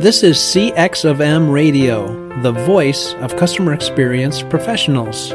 This is CX of M Radio, the voice of customer experience professionals.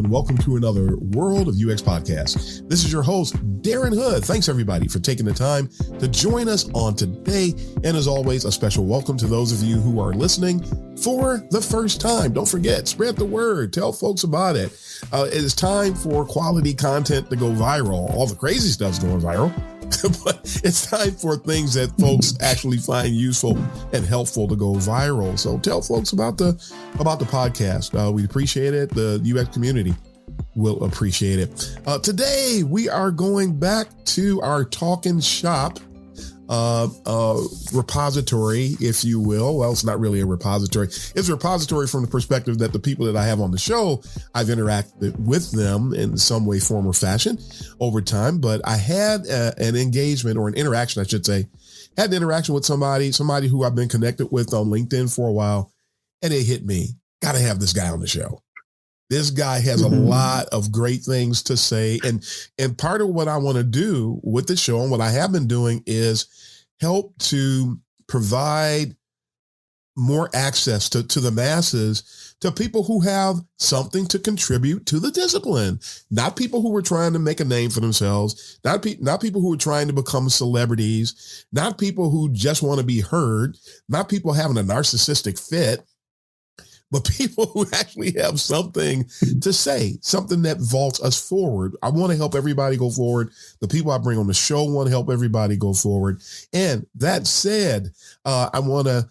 Welcome to another World of UX podcast. This is your host, Darren Hood. Thanks everybody for taking the time to join us on today. And as always, a special welcome to those of you who are listening for the first time. Don't forget, spread the word, tell folks about it. It is time for quality content to go viral. All the crazy stuff's going viral. But it's time for things that folks actually find useful and helpful to go viral. So tell folks about the podcast. We appreciate it. The UX community will appreciate it. Today we are going back to our Talkin Shop repository, if you will. Well, it's not really a repository. It's a repository from the perspective that the people that I have on the show, I've interacted with them in some way, form, or fashion over time. But I had an engagement, or an interaction, I should say, had an interaction with somebody who I've been connected with on LinkedIn for a while, and it hit me. Got to have this guy on the show. This guy has a lot of great things to say. And part of what I want to do with the show, and what I have been doing, is help to provide more access to the masses, to people who have something to contribute to the discipline. Not people who are trying to make a name for themselves, not people who are trying to become celebrities, not people who just want to be heard, not people having a narcissistic fit, but people who actually have something to say, something that vaults us forward. I want to help everybody go forward. The people I bring on the show want to help everybody go forward. And that said, I want to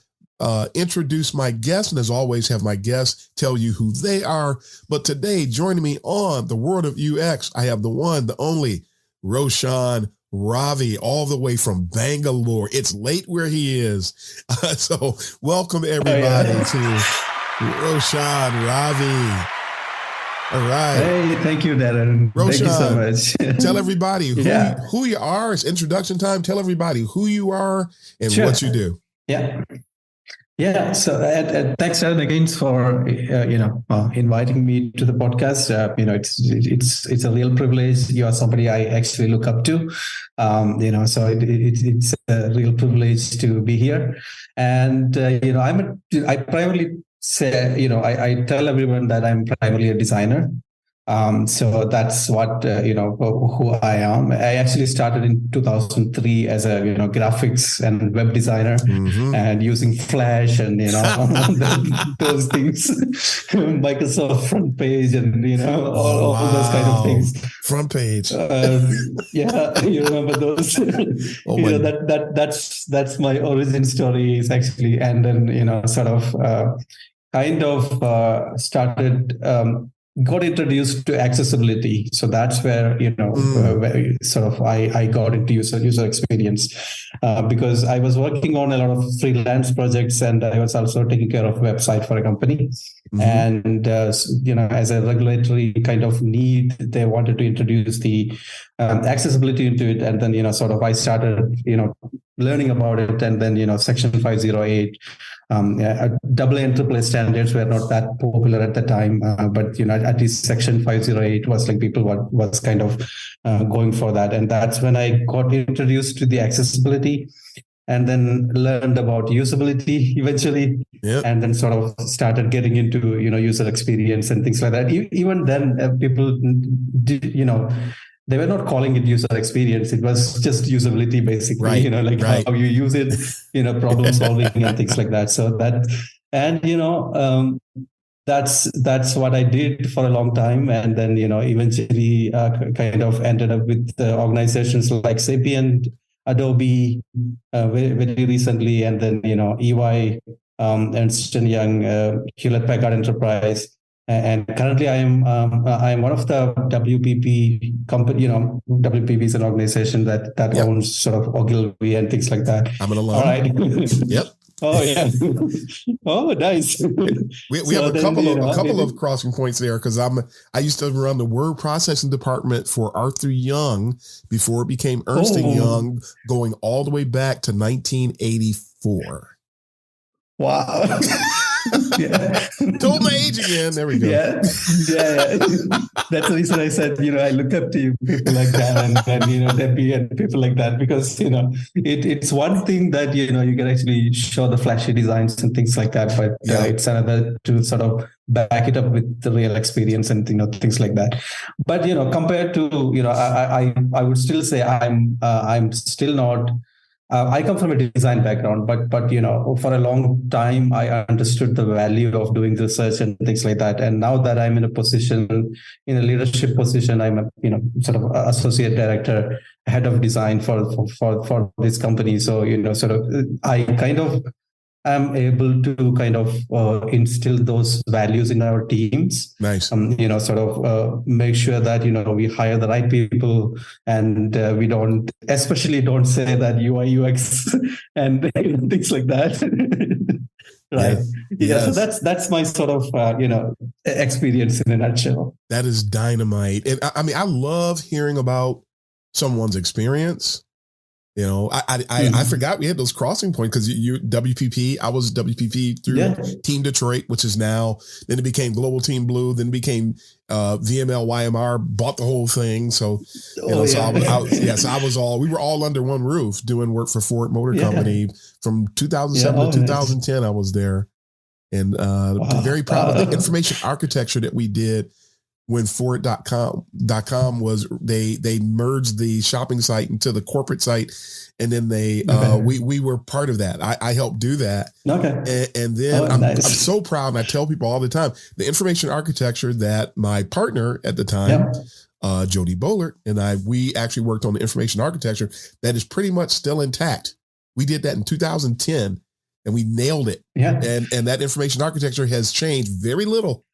introduce my guests, and as always, have my guests tell you who they are. But today, joining me on the World of UX, I have the one, the only, Roshan Ravi, all the way from Bangalore. It's late where he is. So welcome everybody to Roshan Ravi. All right. Hey, thank you, Darren. Roshan, thank you so much. Tell everybody who you are. It's introduction time. Tell everybody who you are and what you do. Yeah. So thanks, Darren, again for inviting me to the podcast. It's a real privilege. You are somebody I actually look up to. So it's a real privilege to be here. And I primarily say, I tell everyone that I'm primarily a designer. So that's what, who I am. I actually started in 2003 as a, graphics and web designer and using Flash and, those things, Microsoft front page and, all those kind of things. Front page. You remember those? That's my origin story is actually, and then, started, got introduced to accessibility. So that's where, I got into user experience because I was working on a lot of freelance projects, and I was also taking care of a website for a company. And, as a regulatory kind of need, they wanted to introduce the accessibility into it. And then, I started, learning about it. And then, Section 508, AA and AAA standards were not that popular at the time, but at least Section 508 was like people was kind of going for that, and that's when I got introduced to the accessibility, and then learned about usability eventually, and then started getting into user experience and things like that. Even then, people did they were not calling it user experience. It was just usability, basically, how you use it, problem solving and things like that. So that, and, that's what I did for a long time. And then, eventually kind of ended up with organizations like Sapient, Adobe, very recently, and then, EY, Ernst & Young, Hewlett Packard Enterprise. And currently, I am one of the WPP company. WPP is an organization that owns sort of Ogilvy and things like that. I'm an alum. All right. Yep. Oh yeah. Oh, nice. We have So a then, couple of crossing points there because I used to run the word processing department for Arthur Young before it became Ernst and oh, Young, going all the way back to 1984. wow. Yeah. Told my age again. There we go. Yeah. Yeah. That's the reason I said, I look up to you, people like Darren and, Debbie and people like that, because, it's one thing that, you can actually show the flashy designs and things like that, but Yeah. it's another to sort of back it up with the real experience and, things like that. But, compared to, I would still say I'm still not, I come from a design background, but for a long time I understood the value of doing research and things like that. And now that I'm in a leadership position, I'm a sort of associate director, head of design for this company. So sort of I kind of am able to kind of instill those values in our teams. Nice. Sort of make sure that we hire the right people, and we especially don't say that UI UX and things like that. Right. Yeah. So that's my sort of experience in a nutshell. That is dynamite, and I mean I love hearing about someone's experience. I forgot we had those crossing points because you WPP. I was WPP through Team Detroit, which is now, then it became Global Team Blue, then it became VML YMR, bought the whole thing. So, we were all under one roof doing work for Ford Motor Company from 2007 to 2010. I was there, and very proud of the information architecture that we did when Ford.com was, they merged the shopping site into the corporate site. And then we were part of that. I helped do that. Okay. And then I'm so proud. And I tell people all the time, the information architecture that my partner at the time, Jody Bollert, and we actually worked on the information architecture that is pretty much still intact. We did that in 2010 and we nailed it. Yeah. And that information architecture has changed very little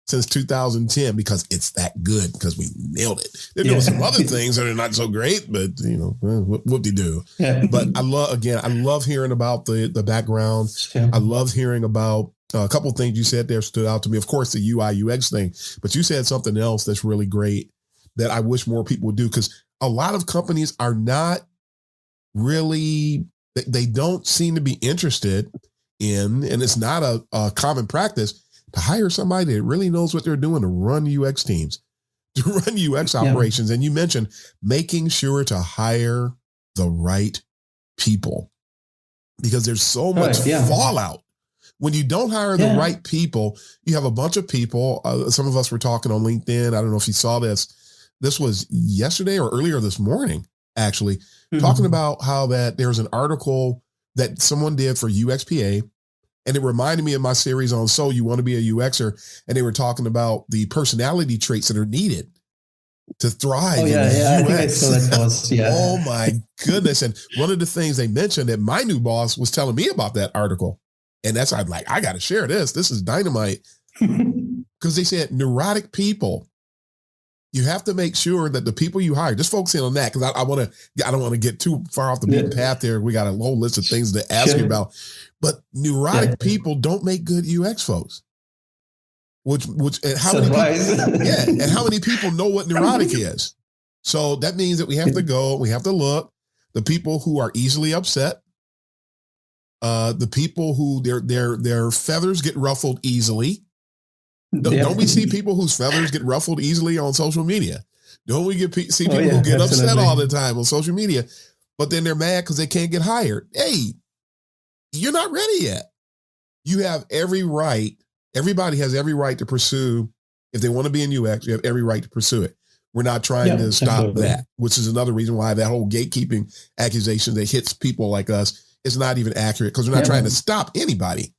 since 2010 because it's that good, because we nailed it. They're doing some other things that are not so great, but whoop-de-doo. Yeah. But I love hearing about the background. Yeah. I love hearing about a couple of things you said there stood out to me. Of course, the UI UX thing, but you said something else that's really great that I wish more people would do, because a lot of companies are not really, they don't seem to be interested in, and it's not a common practice, to hire somebody that really knows what they're doing to run UX teams, to run UX operations. And you mentioned making sure to hire the right people, because there's so much fallout. When you don't hire the right people, you have a bunch of people. Some of us were talking on LinkedIn. I don't know if you saw this. This was yesterday or earlier this morning, actually, talking about how that there's an article that someone did for UXPA. And it reminded me of my series on So You Want to Be a UXer. And they were talking about the personality traits that are needed to thrive in UX. I think I saw that post. Yeah. Oh my goodness. And one of the things they mentioned that my new boss was telling me about that article. And that's, I'm like, I got to share this. This is dynamite. Because they said neurotic people, you have to make sure that the people you hire, just focusing on that, because I don't want to get too far off the beaten path there. We got a whole list of things to ask you about. But neurotic people don't make good UX folks. And how many people know what neurotic is? So that means that we have to look. The people who are easily upset, the people who their feathers get ruffled easily. Don't we see people whose feathers get ruffled easily on social media? Don't we see people who get upset all the time on social media, but then they're mad because they can't get hired? Hey, you're not ready yet. You have every right. Everybody has every right to pursue. If they want to be in UX, you have every right to pursue it. We're not trying to stop that, which is another reason why that whole gatekeeping accusation that hits people like us is not even accurate, because we're not trying to stop anybody.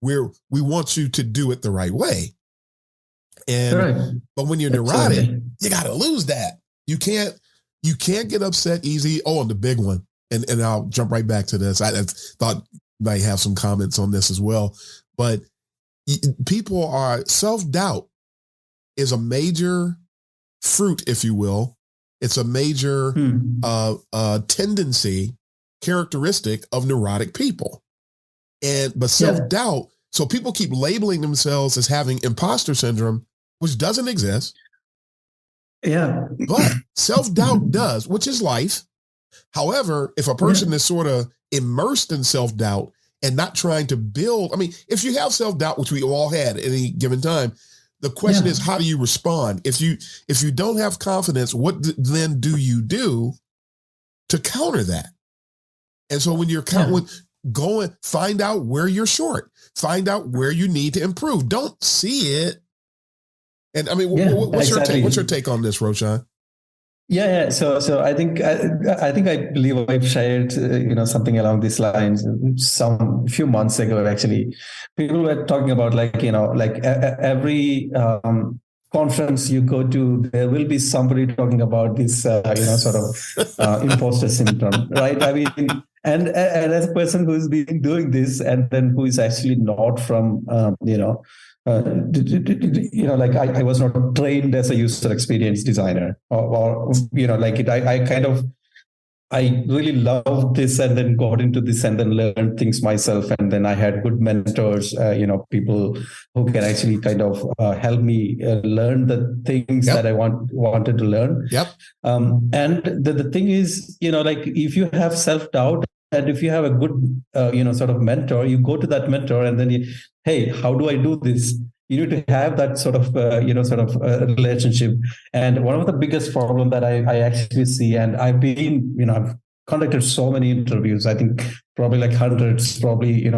We want you to do it the right way. But when you're neurotic, you got to lose that. You can't get upset easy. Oh, and the big one, and I'll jump right back to this. I thought you might have some comments on this as well, but people are, self-doubt is a major fruit, if you will. It's a major tendency, characteristic of neurotic people. But self-doubt, so people keep labeling themselves as having imposter syndrome, which doesn't exist. Yeah. But self-doubt does, which is life. However, if a person is sort of immersed in self-doubt and not trying to build, I mean, if you have self-doubt, which we all had at any given time, the question is, how do you respond? If you don't have confidence, what then do you do to counter that? And so when you're going, find out where you're short, find out where you need to improve. Don't see it. And I mean, what's your take on this, Roshan? Yeah. So I think I believe I've shared something along these lines some few months ago. Actually, people were talking about every conference you go to, there will be somebody talking about this sort of imposter syndrome, right? I mean, and as a person who's been doing this and then who is actually not from I was not trained as a user experience designer, or I really loved this and then got into this and then learned things myself. And then I had good mentors, people who can actually kind of help me learn the things that I wanted to learn. Yep. And the thing is, if you have self-doubt and if you have a good, sort of mentor, you go to that mentor and then hey, how do I do this? You need to have that sort of, relationship. And one of the biggest problem that I actually see, and I've been, I've conducted so many interviews, I think probably like hundreds, probably,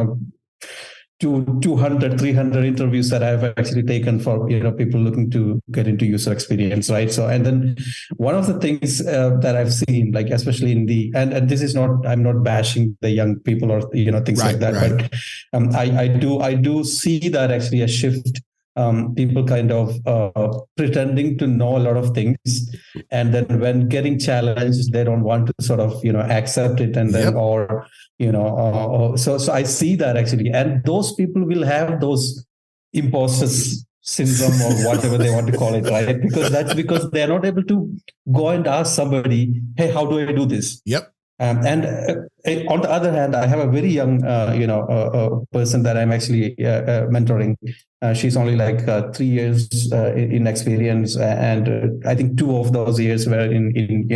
200, 300 interviews that I've actually taken for, people looking to get into user experience, right? So, and then one of the things that I've seen, like, especially in the, and this is not, I'm not bashing the young people or, things like that, but I do see that actually a shift. People kind of pretending to know a lot of things, and then when getting challenged, they don't want to sort of accept it, and then so I see that actually, and those people will have those imposter syndrome or whatever they want to call it, right? Because they're not able to go and ask somebody, hey, how do I do this? Yep. And on the other hand, I have a very young, person that I'm actually mentoring. She's only like 3 years in experience, and I think 2 of those years were in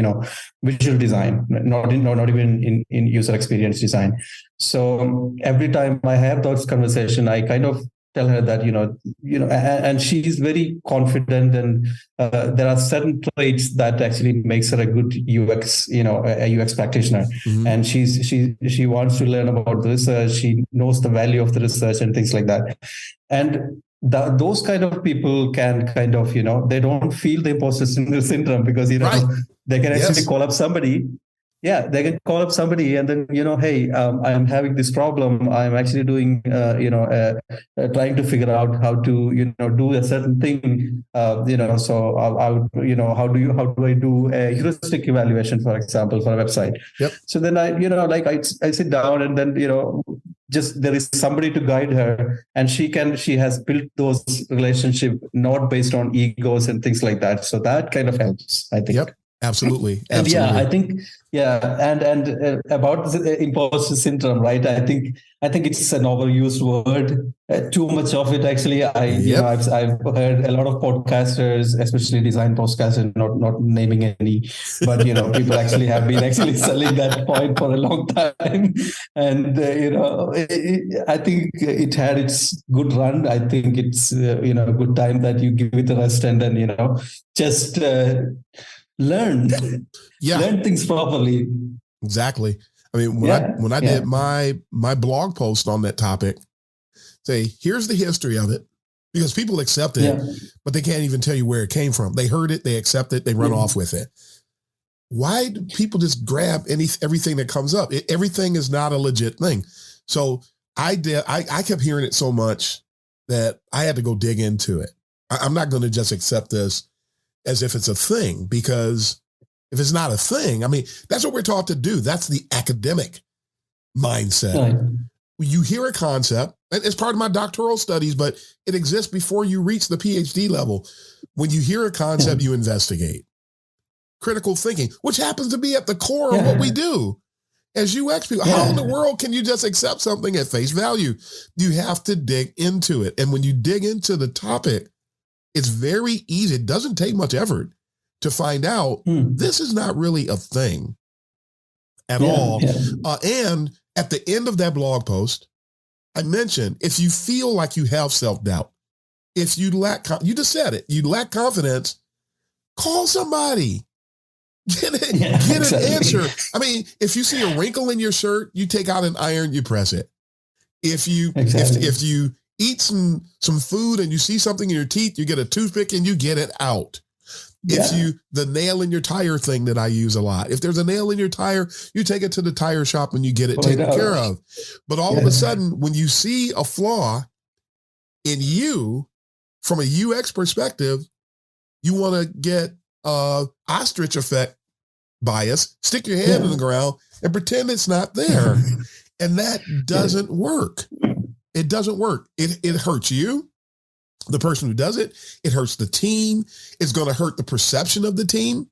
visual design, not even in user experience design. So every time I have those conversations, I kind of tell her that and she is very confident, and there are certain traits that actually makes her a good UX, a UX practitioner. Mm-hmm. And she wants to learn about the research. She knows the value of the research and things like that. And those kind of people can kind of they don't feel the imposter syndrome because they can actually call up somebody. Yeah, they can call up somebody and then, hey, I'm having this problem. I'm actually doing, trying to figure out how to, do a certain thing. So I would, how do I do a heuristic evaluation, for example, for a website? Yep. So then I sit down and then, just there is somebody to guide her, and she has built those relationships not based on egos and things like that. So that kind of helps, I think. Yep. Absolutely. And I think, and about the imposter syndrome, right? I think it's an overused word. Too much of it, actually. I've heard a lot of podcasters, especially design podcasters, not naming any, but people actually have been actually selling that point for a long time, and I think it had its good run. I think it's a good time that you give it a rest and then just. Learn things properly. Exactly. I mean, when I did my blog post on that topic, say, here's the history of it, because people accept it, but they can't even tell you where it came from. They heard it, they accept it, they run off with it. Why do people just grab everything that comes up? Everything is not a legit thing. So I kept hearing it so much that I had to go dig into it. I'm not going to just accept this as if it's a thing, because if it's not a thing, I mean, that's what we're taught to do. That's the academic mindset. Right. You hear a concept, and it's part of my doctoral studies, but it exists before you reach the PhD level. When you hear a concept, you investigate. Critical thinking, which happens to be at the core of what we do. as UX people. How in the world can you just accept something at face value? You have to dig into it. And when you dig into the topic, it's very easy. It doesn't take much effort to find out this is not really a thing at all. Yeah. And at the end of that blog post, I mentioned, if you feel like you have self-doubt, if you lack, you just said it, you lack confidence, call somebody. Get an answer. I mean, if you see a wrinkle in your shirt, you take out an iron, you press it. If you eat some food and you see something in your teeth, you get a toothpick and you get it out. If the nail in your tire thing that I use a lot, if there's a nail in your tire, you take it to the tire shop and you get it taken care of. But all of a sudden, when you see a flaw in you from a UX perspective, you want to get ostrich effect bias, stick your hand in the ground and pretend it's not there. And that doesn't work. It doesn't work. It hurts you, the person who does it. It hurts the team. It's going to hurt the perception of the team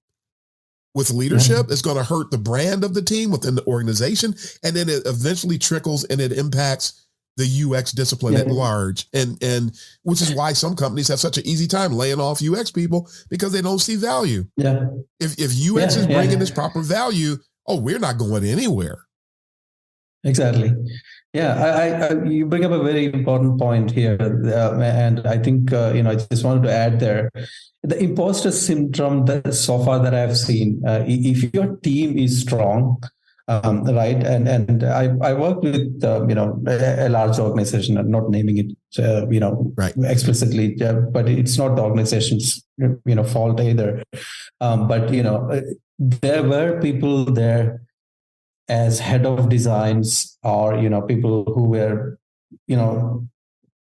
with leadership. It's going to hurt the brand of the team within the organization. And then it eventually trickles and it impacts the UX discipline at large. And which is why some companies have such an easy time laying off UX people, because they don't see value. Yeah. If UX is bringing this proper value, we're not going anywhere. Exactly. Yeah, I you bring up a very important point here, and I think I just wanted to add there, the imposter syndrome that so far that I've seen. If your team is strong, right, and I work with a large organization. I'm not naming it explicitly, but it's not the organization's fault either. But there were people there as head of designs, or people who were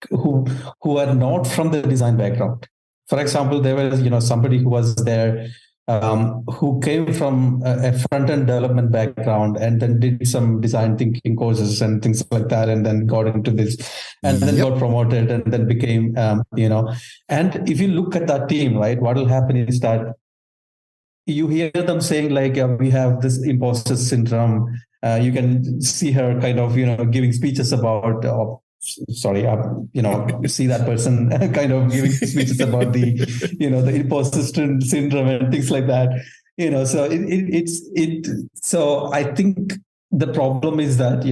who are not from the design background. For example, there was somebody who was there who came from a front-end development background and then did some design thinking courses and things like that, and then got into this and then got promoted and then became and if you look at that team, right, what will happen is that you hear them saying like, we have this imposter syndrome. You can see her kind of, giving speeches about, see that person kind of giving speeches about the, the imposter syndrome and things like that. So so I think the problem is that,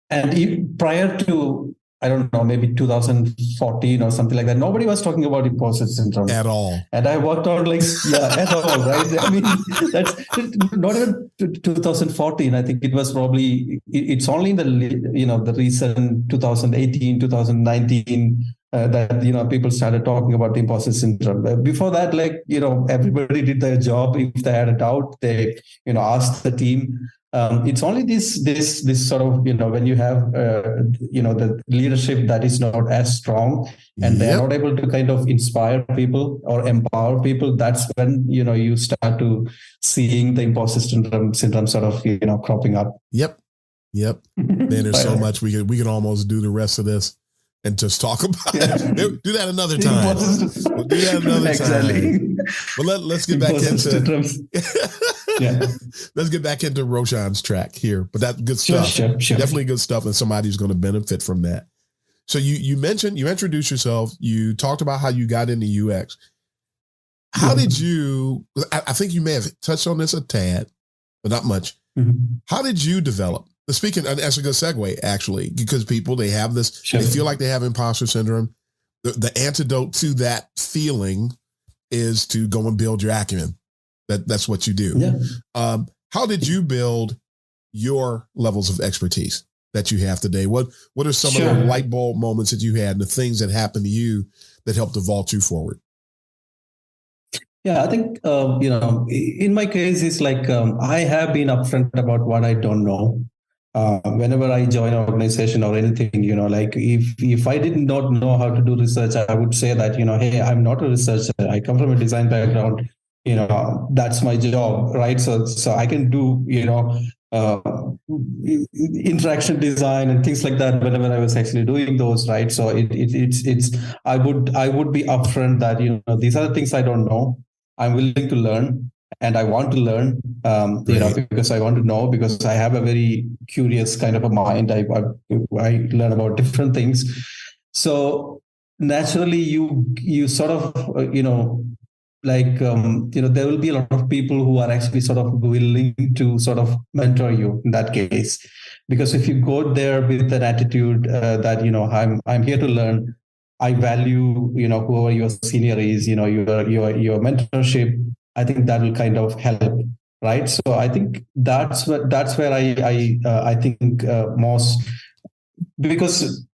and prior to, I don't know, maybe 2014 or something like that, nobody was talking about imposter syndrome at all. And I worked on at all, right? I mean, that's not even 2014. I think it was probably, it's only in the recent 2018, 2019 that, people started talking about the imposter syndrome. Before that, everybody did their job. If they had a doubt, they, asked the team. It's only this sort of, when you have, the leadership that is not as strong and they're not able to kind of inspire people or empower people, that's when, you start to seeing the imposter syndrome sort of, cropping up. Yep. Man, there's so much we could almost do the rest of this and just talk about it. Do that another time. We'll do that another time. But let's get back into let's get back into Roshan's track here. But that's good stuff. Sure. Definitely good stuff, and somebody's going to benefit from that. So you mentioned, you introduced yourself. You talked about how you got into UX. How did you? I think you may have touched on this a tad, but not much. How did you develop? Speaking, and that's a good segue, actually, because people, they have this, they feel like they have imposter syndrome. The antidote to that feeling is to go and build your acumen. That's what you do. Yeah. How did you build your levels of expertise that you have today? What are some of the light bulb moments that you had and the things that happened to you that helped to vault you forward? Yeah, I think, in my case, it's like I have been upfront about what I don't know. Whenever I join an organization or anything, if I did not know how to do research, I would say that, hey, I'm not a researcher. I come from a design background. That's my job, right? So I can do, interaction design and things like that whenever I was actually doing those, right? So I would be upfront that, these are the things I don't know. I'm willing to learn. and I want to learn, because I want to know, because I have a very curious kind of a mind. I learn about different things. So naturally, you sort of, there will be a lot of people who are actually sort of willing to sort of mentor you in that case. Because if you go there with an attitude that, I'm here to learn, I value, whoever your senior is, your mentorship, I think that will kind of help. Right. So I think that's where I think most, because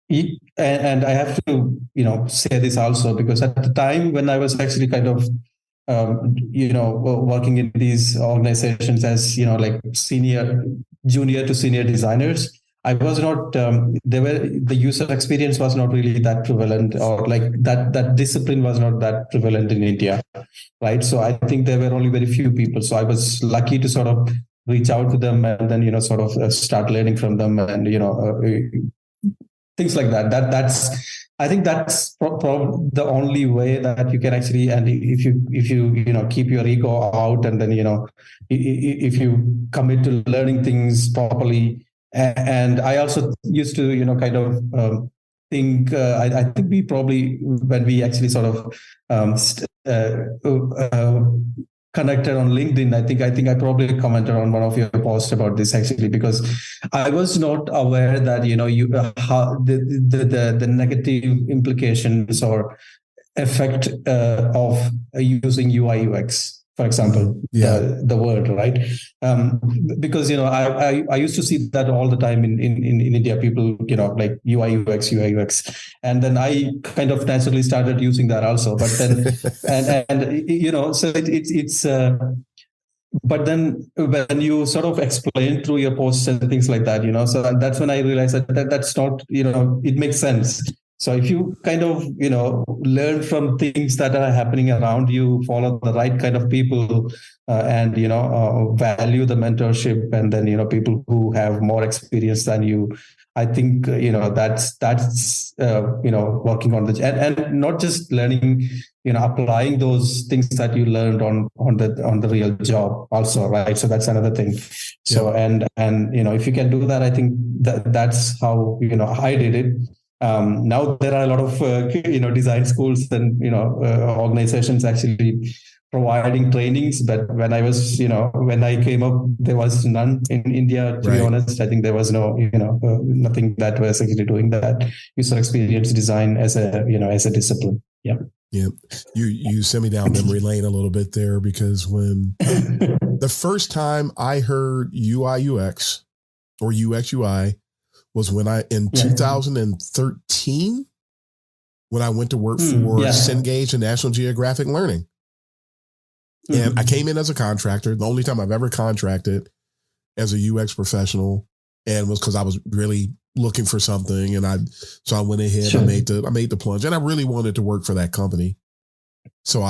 and I have to, say this also, because at the time when I was actually kind of working in these organizations as, like junior to senior designers, I was not, the user experience was not really that prevalent, or like that discipline was not that prevalent in India. Right. So I think there were only very few people. So I was lucky to sort of reach out to them, and then, sort of start learning from them, and, things like that. I think that's the only way that you can actually, and if you keep your ego out, and then, if you commit to learning things properly. And I also used to, kind of think, I think we probably, when we actually sort of connected on LinkedIn, I think I probably commented on one of your posts about this, actually, because I was not aware that, how the negative implications or effect of using UI UX, for example, the word, right? Because, I used to see that all the time in India, people, like UI UX, and then I kind of naturally started using that also. But then, so it's. But then when you sort of explain through your posts and things like that, so that's when I realized that that's not, it makes sense. So if you kind of, learn from things that are happening around you, follow the right kind of people, and, value the mentorship, and then, people who have more experience than you, I think, that's working on and not just learning, applying those things that you learned on the real job also, right? So that's another thing. So, and if you can do that, I think that's how, I did it. Now there are a lot of, design schools and, organizations actually providing trainings. But when I was, when I came up, there was none in India, to be honest. I think there was no, nothing that was actually doing that user experience design as a, as a discipline. Yeah. Yeah. You sent me down memory lane a little bit there, because when the first time I heard UI UX or UX UI was when in 2013, when I went to work for Cengage and National Geographic Learning. And I came in as a contractor, the only time I've ever contracted as a UX professional, and was because I was really looking for something. And so I went ahead and I made the plunge, and I really wanted to work for that company. So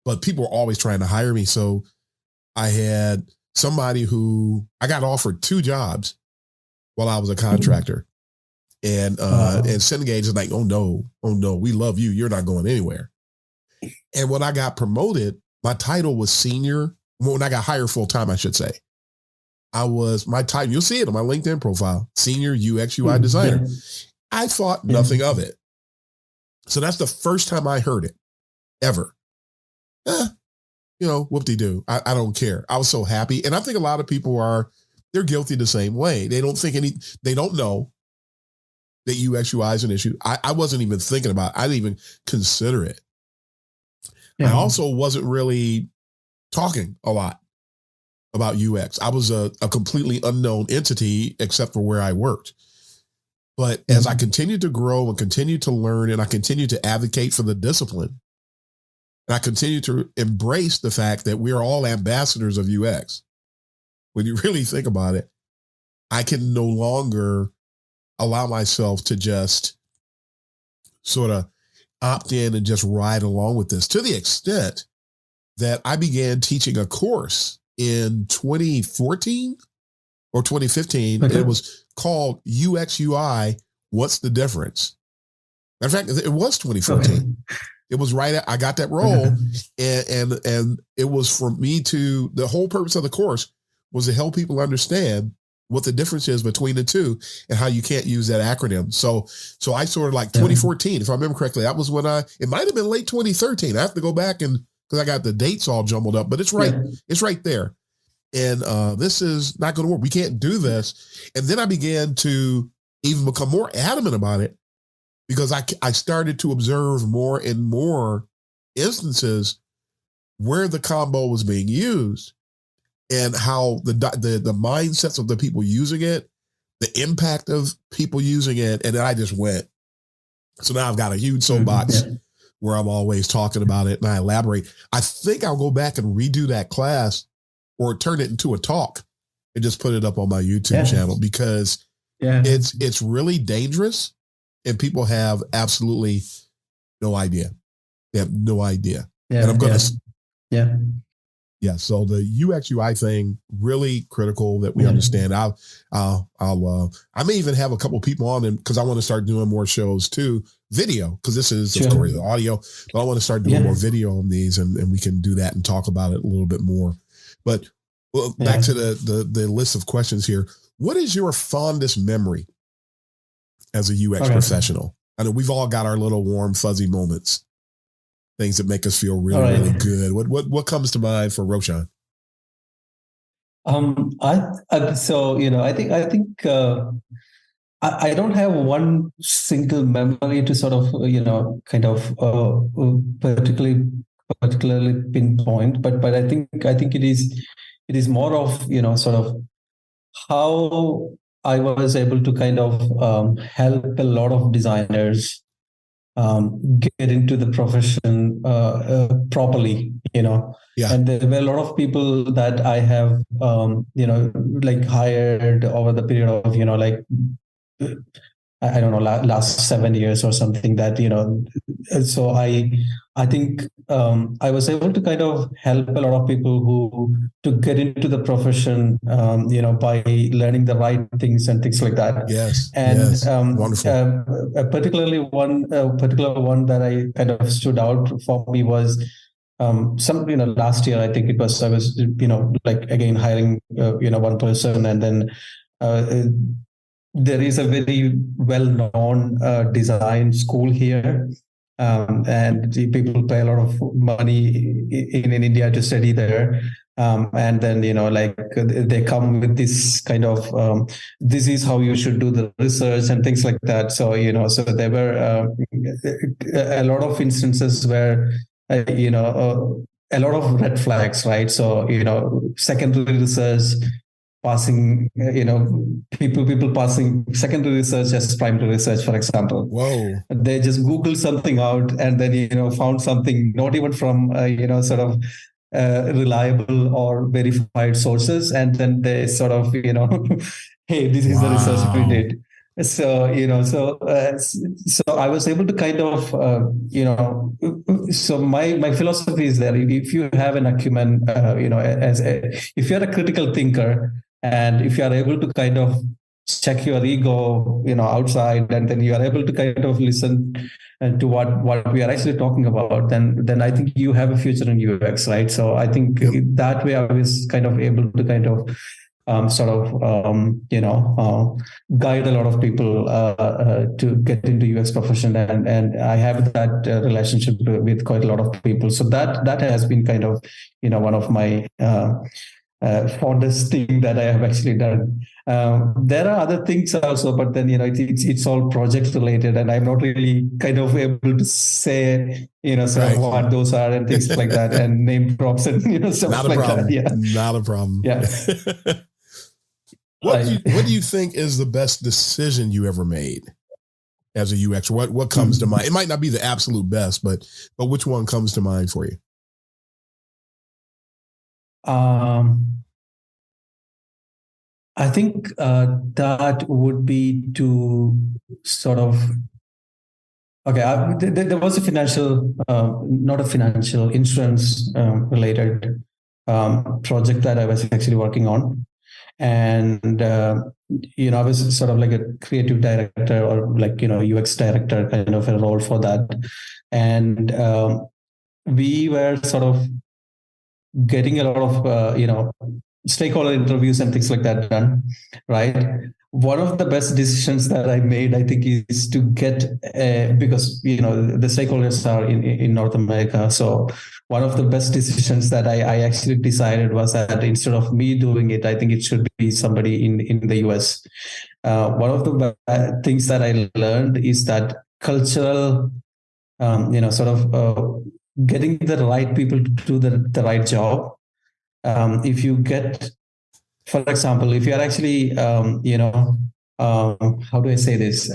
but people were always trying to hire me. So I had somebody who I got offered 2 jobs while I was a contractor. And Cengage is like, oh no, we love you. You're not going anywhere. And when I got promoted, my title was senior. When I got hired full time, I should say, my title, you'll see it on my LinkedIn profile, senior UX UI designer. I thought nothing of it. So that's the first time I heard it ever. Whoop-de-doo. I don't care. I was so happy. And I think a lot of people they're guilty the same way. They don't know that UX UI is an issue. I wasn't even thinking about it. I didn't even consider it. Yeah. I also wasn't really talking a lot about UX. I was a completely unknown entity except for where I worked. But as I continued to grow and continued to learn, and I continued to advocate for the discipline, and I continued to embrace the fact that we are all ambassadors of UX. When you really think about it, I can no longer allow myself to just sort of opt in and just ride along with this, to the extent that I began teaching a course in 2014 or 2015. Okay. It was called UX UI. What's the difference? In fact, it was 2014. Okay. It was I got that role, and it was for me to, the whole purpose of the course was to help people understand what the difference is between the two and how you can't use that acronym. So I sort of like 2014, if I remember correctly, that was when it might have been late 2013. I have to go back because I got the dates all jumbled up, but it's right. Yeah. It's right there. And this is not going to work. We can't do this. And then I began to even become more adamant about it, because I started to observe more and more instances where the combo was being used and how the mindsets of the people using it, the impact of people using it. And then I just went. So now I've got a huge soapbox where I'm always talking about it and I elaborate. I think I'll go back and redo that class or turn it into a talk and just put it up on my YouTube channel, because it's really dangerous. And people have absolutely no idea. They have no idea. Yeah, and I'm going to, so the UX UI thing, really critical that we understand. I may even have a couple of people on, and because I want to start doing more shows too, video, because this is of course the audio, but I want to start doing more video on these, and we can do that and talk about it a little bit more. But back to the list of questions here. What is your fondest memory as a UX professional? I know we've all got our little warm, fuzzy moments, things that make us feel really, really good. What comes to mind for Roshan? I think I don't have one single memory to sort of particularly pinpoint, but I think it is more of sort of how I was able to kind of help a lot of designers get into the profession properly, And there were a lot of people that I have, hired over the period of, I don't know, last 7 years or something that, so I think I was able to kind of help a lot of people to get into the profession, by learning the right things and things like that. Yes. And wonderful. Particular one that I kind of stood out for me was last year, I think it was, I was, again, hiring, one person, and then there is a very well-known design school here. And people pay a lot of money in India to study there. And then, they come with this kind of, this is how you should do the research and things like that. So, so there were a lot of instances where, a lot of red flags, right? So, secondary research, passing, people passing secondary research as primary research, for example. Whoa. They just Googled something out and then, found something not even from, reliable or verified sources. And then they sort of, hey, this is the research we did. So, so I was able to kind of, so my philosophy is that if you have an acumen, if you're a critical thinker, and if you are able to kind of check your ego, outside, and then you are able to kind of listen to what we are actually talking about, then I think you have a future in UX, right? So I think that way I was kind of able to kind of guide a lot of people to get into UX profession, and I have that relationship with quite a lot of people. So that has been kind of one of my fondest thing that I have actually done. There are other things also, but then it's all project related, and I'm not really kind of able to say what those are and things like that, and name drops and stuff not like problem. that. Yeah, not a problem. Yeah. What do you think is the best decision you ever made as a UX? What comes to mind? It might not be the absolute best, but which one comes to mind for you? I think that would be to sort of, there was a financial, not a financial, insurance related project that I was actually working on. And I was sort of like a creative director, or like UX director kind of a role for that. And we were sort of getting a lot of stakeholder interviews and things like that done, right? One of the best decisions that I made, I think, is to get because the stakeholders are in North America. So one of the best decisions that I actually decided was that instead of me doing it, I think it should be somebody in the US. One of the things that I learned is that cultural, sort of getting the right people to do the right job. If you get, for example, if you are actually, how do I say this?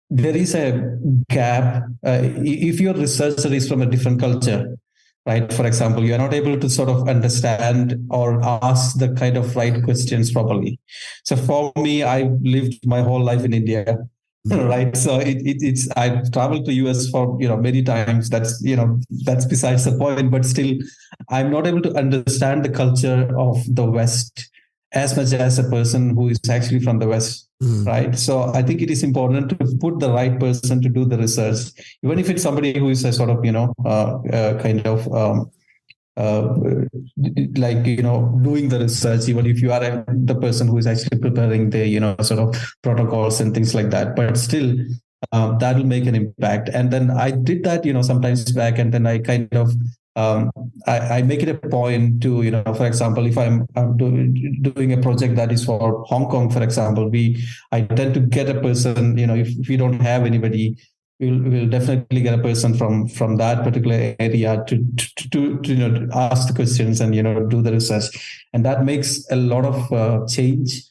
There is a gap. If your researcher is from a different culture, right? For example, you are not able to sort of understand or ask the kind of right questions properly. So for me, I lived my whole life in India. Right. So it's I've traveled to US for many times. That's besides the point. But still, I'm not able to understand the culture of the West as much as a person who is actually from the West. Right. So I think it is important to put the right person to do the research, even if it's somebody who is a sort of kind of doing the research, even if you are the person who is actually preparing the sort of protocols and things like that, but still that will make an impact. And then I did that sometimes back, and then I kind of I make it a point to for example, if I'm doing a project that is for Hong Kong, for example, I tend to get a person, if we don't have anybody, we'll definitely get a person from that particular area to ask the questions and do the research, and that makes a lot of change,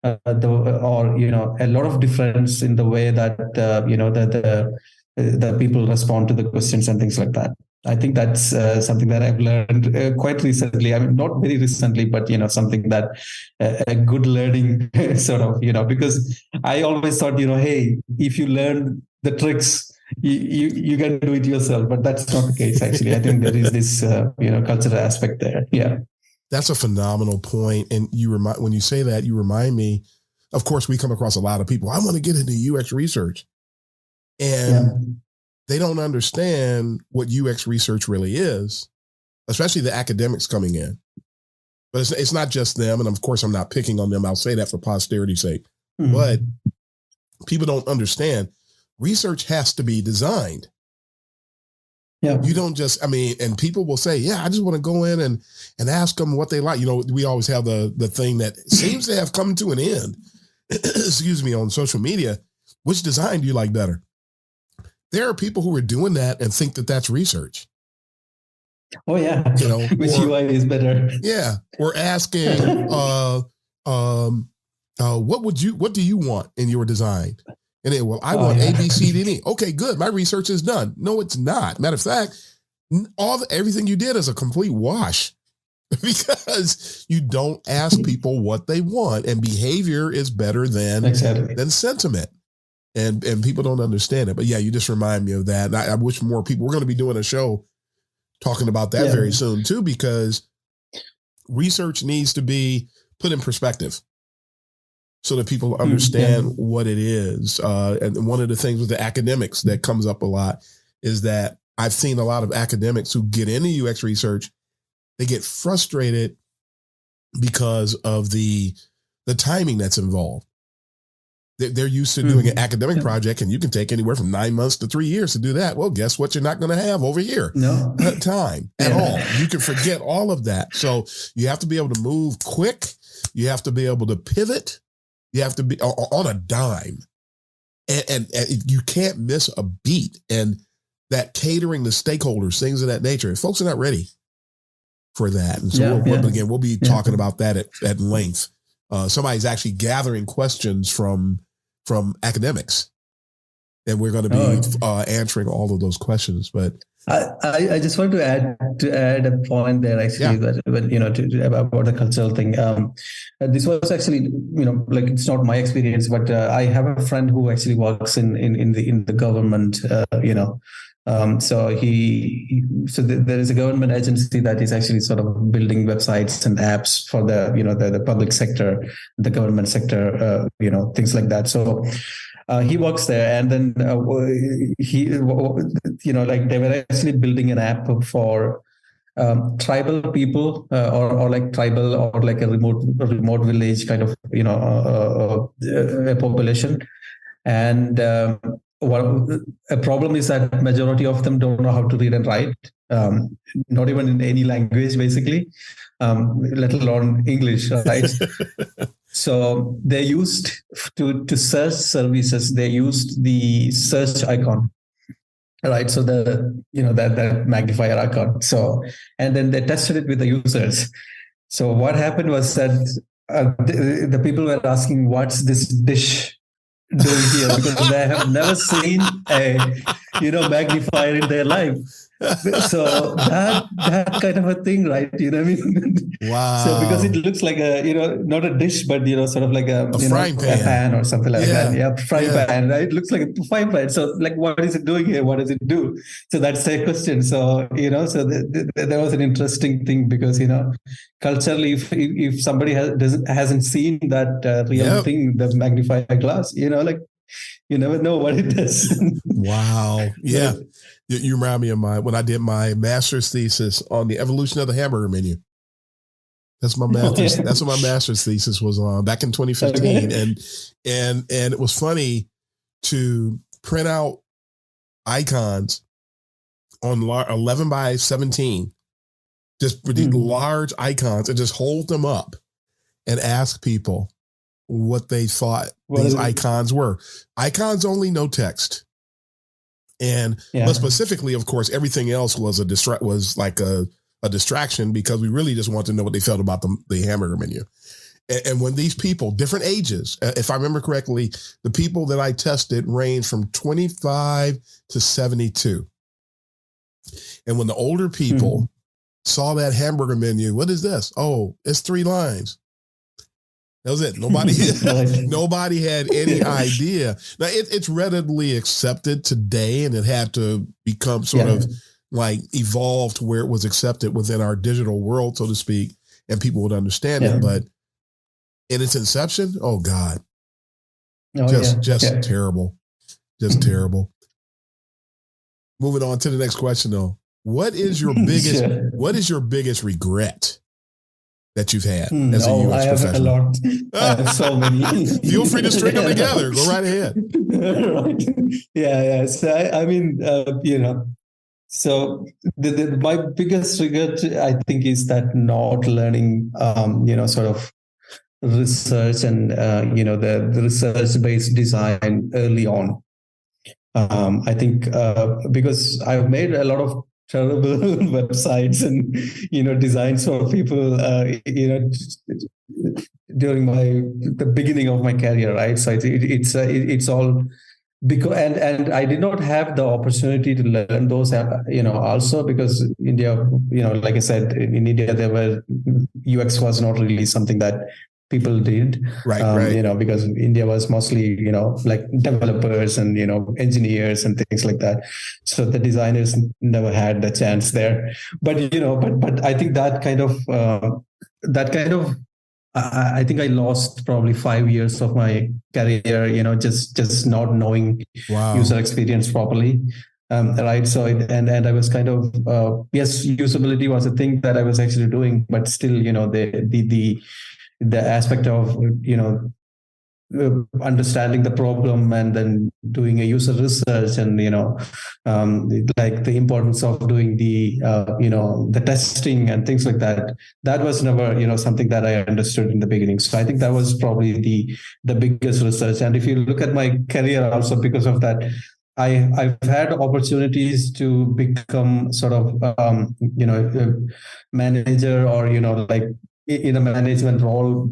a lot of difference in the way that the people respond to the questions and things like that. I think that's something that I've learned quite recently. I mean, not very recently, but something that a good learning sort of because I always thought hey, if you learn the tricks, you can do it yourself, but that's not the case actually. I think there is this cultural aspect there. Yeah, that's a phenomenal point. And when you say that, you remind me. Of course, we come across a lot of people. I want to get into UX research, and they don't understand what UX research really is, especially the academics coming in. But it's not just them, and of course, I'm not picking on them. I'll say that for posterity's sake. Mm-hmm. But people don't understand. Research has to be designed. Yeah. You don't just, and people will say, yeah, I just want to go in and ask them what they like. We always have the thing that seems to have come to an end, excuse me, on social media. Which design do you like better? There are people who are doing that and think that that's research. Oh yeah. Which UI is better. Yeah. We're asking, what do you want in your design? And I want A, B, C, D, and E. Okay, good. My research is done. No, it's not. Matter of fact, everything you did is a complete wash because you don't ask people what they want, and behavior is better than sentiment. And people don't understand it. But yeah, you just remind me of that. And I wish more people. We're going to be doing a show talking about that very soon too, because research needs to be put in perspective, so that people understand what it is. And one of the things with the academics that comes up a lot is that I've seen a lot of academics who get into UX research, they get frustrated because of the timing that's involved. They're used to doing an academic project, and you can take anywhere from 9 months to 3 years to do that. Well, guess what? You're not going to have over here. No time at all. You can forget all of that. So you have to be able to move quick. You have to be able to pivot. You have to be on a dime, and you can't miss a beat. And that catering to stakeholders, things of that nature, folks are not ready for that. And so we'll be talking about that at length. Somebody's actually gathering questions from academics, and we're going to be answering all of those questions. But I just want to add a point there actually that when about the cultural thing. This was actually like it's not my experience, but I have a friend who actually works in the government. So there is a government agency that is actually sort of building websites and apps for the public sector, the government sector, things like that. So he works there, and then like they were actually building an app for tribal people, or like tribal, or like a remote village kind of a population. And a problem is that majority of them don't know how to read and write, not even in any language basically, let alone English, right? So they used to search services, they used the search icon, right? So that magnifier icon. So, and then they tested it with the users. So what happened was that the people were asking, what's this dish doing here? Because they have never seen a magnifier in their life. So that kind of a thing, right? You know what I mean? Wow. So because it looks like not a dish, but sort of like a frying pan. A pan or something like that. Yeah, frying pan, right? It looks like a frying pan. So like, what is it doing here? What does it do? So that's the question. So so there was an interesting thing because culturally, if somebody hasn't seen that real thing, the magnifier glass, like you never know what it does. Wow. Yeah. You remind me of when I did my master's thesis on the evolution of the hamburger menu. That's my master's. That's what my master's thesis was on back in 2015. Okay. And it was funny to print out icons on 11 by 17, just these large icons, and just hold them up and ask people what they thought these icons were. Icons only, no text. And but specifically, of course, everything else was was like a distraction, because we really just wanted to know what they felt about the hamburger menu. And when these people, different ages, if I remember correctly, the people that I tested ranged from 25 to 72. And when the older people saw that hamburger menu, what is this? Oh, it's 3 lines. That was it. Nobody had any idea. Now it's readily accepted today, and it had to become sort of like evolve to where it was accepted within our digital world, so to speak, and people would understand it. But in its inception, oh God, just terrible, just terrible. Moving on to the next question, though. What is your biggest? What is your biggest regret that you've had as a UX I professional? Have a lot. I have so many. Feel free to string them together. Go right ahead. Right. Yeah. So I mean, so my biggest regret, I think, is that not learning, sort of research and the research-based design early on. I think because I've made a lot of terrible websites and designs for people during the beginning of my career, right? So it's all because and I did not have the opportunity to learn those also because India, like I said, in India UX was not really something that people did, right. Because India was mostly, like developers and, engineers and things like that. So the designers never had the chance there. But, but I think that kind of, I think I lost probably 5 years of my career, just not knowing user experience properly. Right. So, and I was kind of, yes, usability was a thing that I was actually doing, but still, the aspect of understanding the problem and then doing a user research and like the importance of doing the testing and things like that was never something that I understood in the beginning. So I think that was probably the biggest research. And if you look at my career also, because of that, I've had opportunities to become sort of a manager or like in a management role,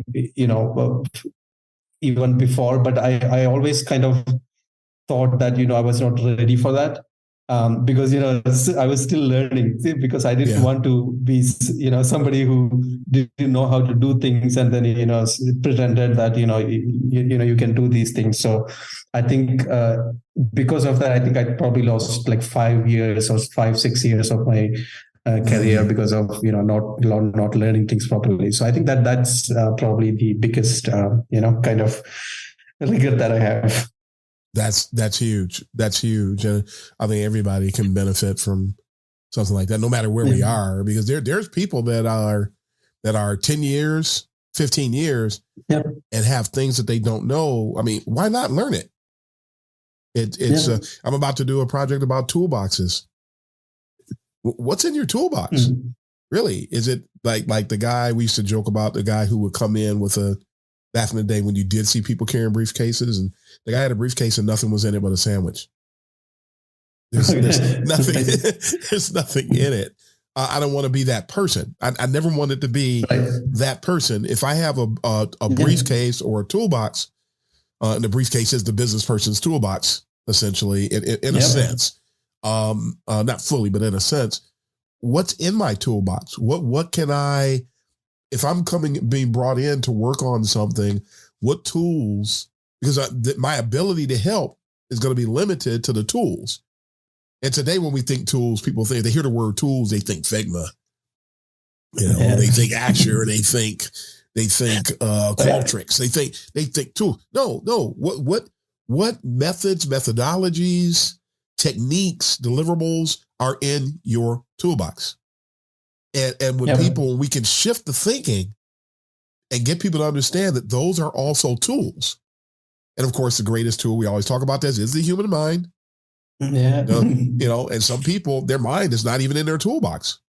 even before, but I always kind of thought that, I was not ready for that. because I was still learning. See, because I didn't want to be somebody who didn't know how to do things, and then pretended that you can do these things. So I think because of that, I think I probably lost like 5 years or 5-6 years of my career because of not learning things properly. So I think that's probably the biggest kind of regret that I have. That's huge. That's huge. And I think everybody can benefit from something like that, no matter where we are, because there's people that are 10 years, 15 years and have things that they don't know. I mean, why not learn it? I'm about to do a project about toolboxes. What's in your toolbox? Really? Is it like the guy we used to joke about, the guy who would come in with back in the day when you did see people carrying briefcases, and the guy had a briefcase and nothing was in it but a sandwich. There's nothing. There's nothing in it. I don't want to be that person. I never wanted to be that person. If I have a briefcase or a toolbox, and the briefcase is the business person's toolbox, essentially, in a sense, not fully, but in a sense, what's in my toolbox? What can I? If I'm being brought in to work on something, what tools? Because my ability to help is going to be limited to the tools. And today, when we think tools, people think they hear the word tools, they think Figma. They think Azure, they think Qualtrics, they think tool. No. What methods, methodologies, techniques, deliverables are in your toolbox? And when we can shift the thinking and get people to understand that those are also tools. And of course, the greatest tool we always talk about this is the human mind. Yeah. And some people, their mind is not even in their toolbox.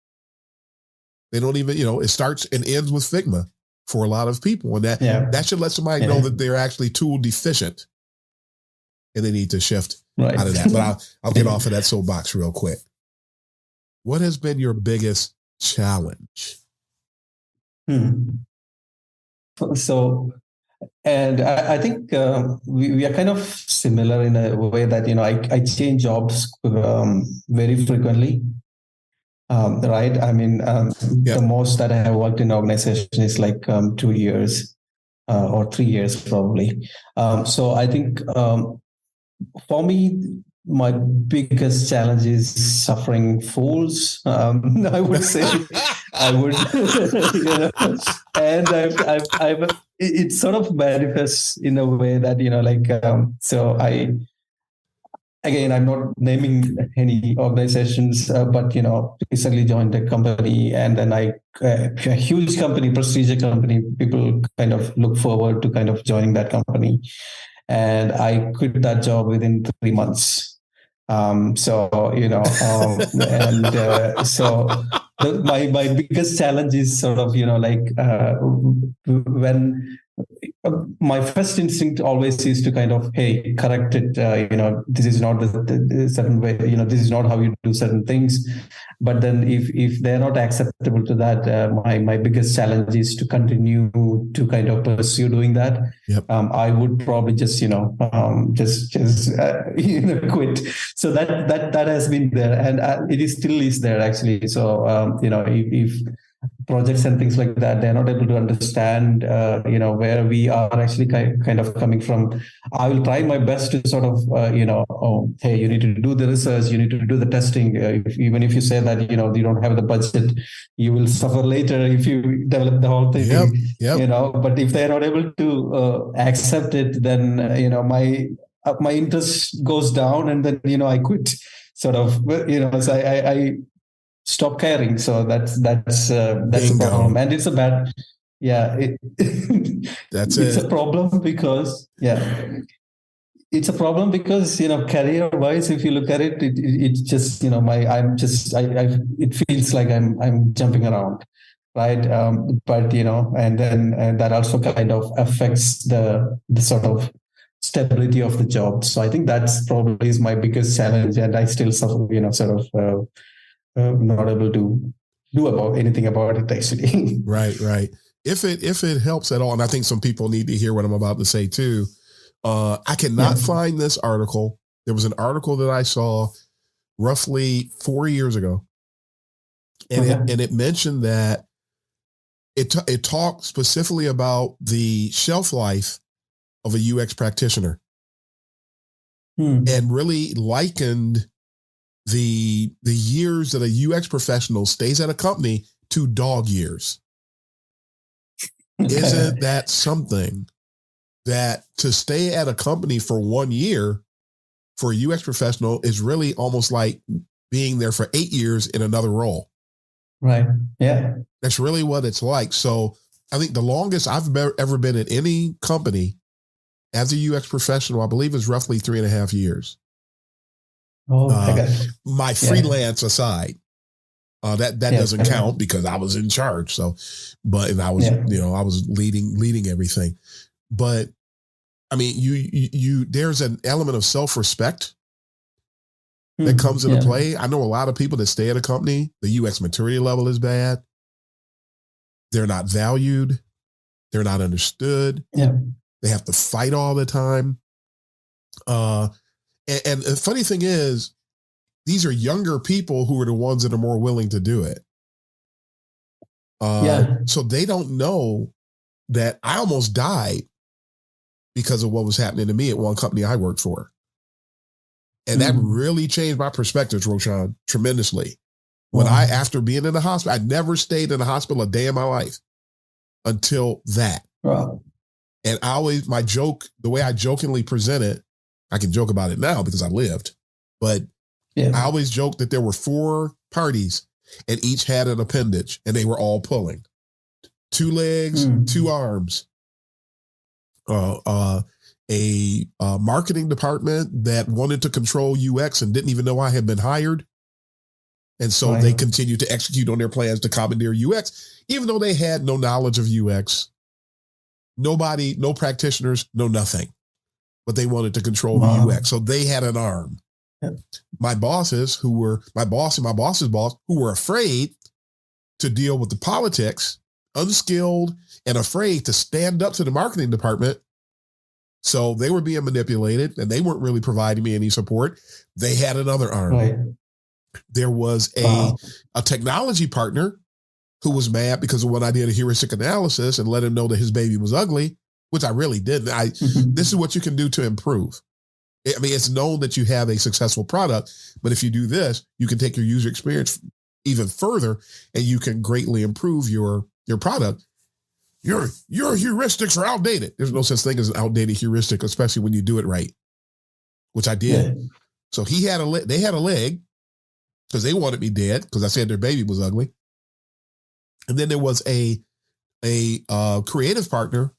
They don't even, it starts and ends with Figma for a lot of people. And that should let somebody know that they're actually tool deficient and they need to shift out of that. But I'll get off of that soapbox real quick. What has been your biggest challenge? So, and I think we are kind of similar in a way that, I change jobs very frequently. Right. I mean, the most that I have worked in organization is like 2 years or 3 years probably. So I think for me, my biggest challenge is suffering fools. I would say, and I've it sort of manifests in a way that so again, I'm not naming any organizations, but recently joined a company, and then a huge company, prestigious company. People kind of look forward to kind of joining that company, and I quit that job within 3 months. So my biggest challenge is sort of when my first instinct always is to kind of, hey, correct it. This is not the certain way. This is not how you do certain things. But then if they're not acceptable to that, my biggest challenge is to continue to kind of pursue doing that. I would probably just quit. So that has been there, and it still is there actually. So if projects and things like that, they're not able to understand where we are actually kind of coming from. I will try my best to sort of hey, you need to do the research, you need to do the testing. Even if you say that you don't have the budget, you will suffer later if you develop the whole thing. But if they're not able to accept it, then my interest goes down, and then I quit. Sort of, so I stop caring. So that's a problem, and it's a bad. It's a problem because it's a problem because career wise, if you look at it, it's just it feels like I'm jumping around, right? But and then that also kind of affects the sort of stability of the job. So I think that's probably is my biggest challenge, and I still suffer, not able to do anything about it actually. Right. If it helps at all, and I think some people need to hear what I'm about to say too. I cannot find this article. There was an article that I saw roughly 4 years ago. And it mentioned that it talked specifically about the shelf life of a UX practitioner and really likened the years that a UX professional stays at a company to dog years. Isn't that something that to stay at a company for 1 year for a UX professional is really almost like being there for 8 years in another role? Right. Yeah. That's really what it's like. So I think the longest I've ever been at any company as a UX professional, I believe, is roughly 3.5 years. Oh, I got it. My freelance aside, that doesn't count because I was in charge. So, but I was, I was leading everything. But I mean, you there's an element of self-respect that comes into play. I know a lot of people that stay at a company, the UX maturity level is bad. They're not valued. They're not understood. Yeah. They have to fight all the time. And the funny thing is, these are younger people who are the ones that are more willing to do it. So they don't know that I almost died because of what was happening to me at one company I worked for. And that really changed my perspective, Roshan, tremendously. When after being in the hospital, I never stayed in the hospital a day in my life until that. Wow. And I always, the way I jokingly present it, I can joke about it now because I lived, but I always joke that there were 4 parties and each had an appendage and they were all pulling 2 legs, 2 arms, a marketing department that wanted to control UX and didn't even know I had been hired. And so they continued to execute on their plans to commandeer UX, even though they had no knowledge of UX, no practitioners, no nothing, but they wanted to control the UX. So they had an arm. My bosses my boss and my boss's boss, who were afraid to deal with the politics, unskilled and afraid to stand up to the marketing department. So they were being manipulated and they weren't really providing me any support. They had another arm. Right. There was a technology partner who was mad because of when I did a heuristic analysis and let him know that his baby was ugly, which I really didn't. This is what you can do to improve. I mean, it's known that you have a successful product, but if you do this, you can take your user experience even further and you can greatly improve your product. Your heuristics are outdated. There's no such thing as an outdated heuristic, especially when you do it right, which I did. Yeah. So they had a leg because they wanted me dead because I said their baby was ugly. And then there was a creative partner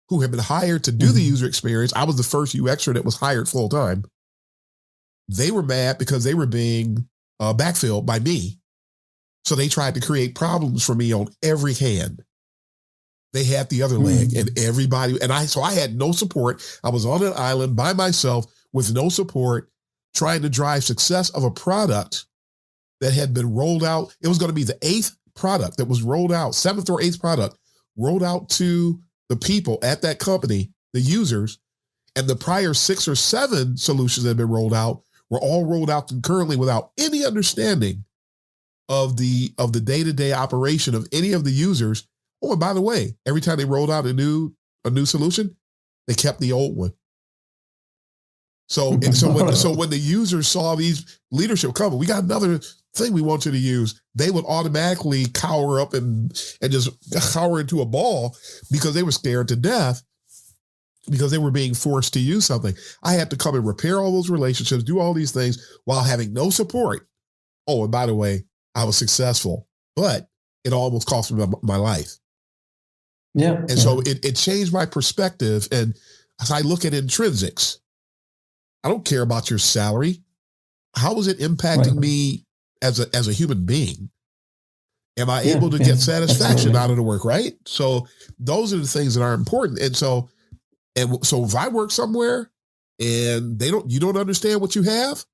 who had been hired to do the user experience. I was the first UXer that was hired full time. They were mad because they were being backfilled by me. So they tried to create problems for me on every hand. They had the other leg and everybody, so I had no support. I was on an island by myself with no support, trying to drive success of a product that had been rolled out. It was going to be the 8th product that was rolled out, 7th or 8th product rolled out to the people at that company, the users, and the prior 6 or 7 solutions that had been rolled out were all rolled out concurrently without any understanding of the day-to-day operation of any of the users. Oh, and by the way, every time they rolled out a new solution, they kept the old one. So when the users saw these leadership coming, we got another thing we want you to use, they would automatically cower up and just cower into a ball because they were scared to death because they were being forced to use something. I had to come and repair all those relationships, do all these things while having no support. Oh, and by the way, I was successful, but it almost cost me my life. Yeah. And so it changed my perspective. And as I look at intrinsics, I don't care about your salary. How is it impacting me as a human being? Am I able to get satisfaction out of the work, right? So those are the things that are important. And so if I work somewhere and you don't understand what you have,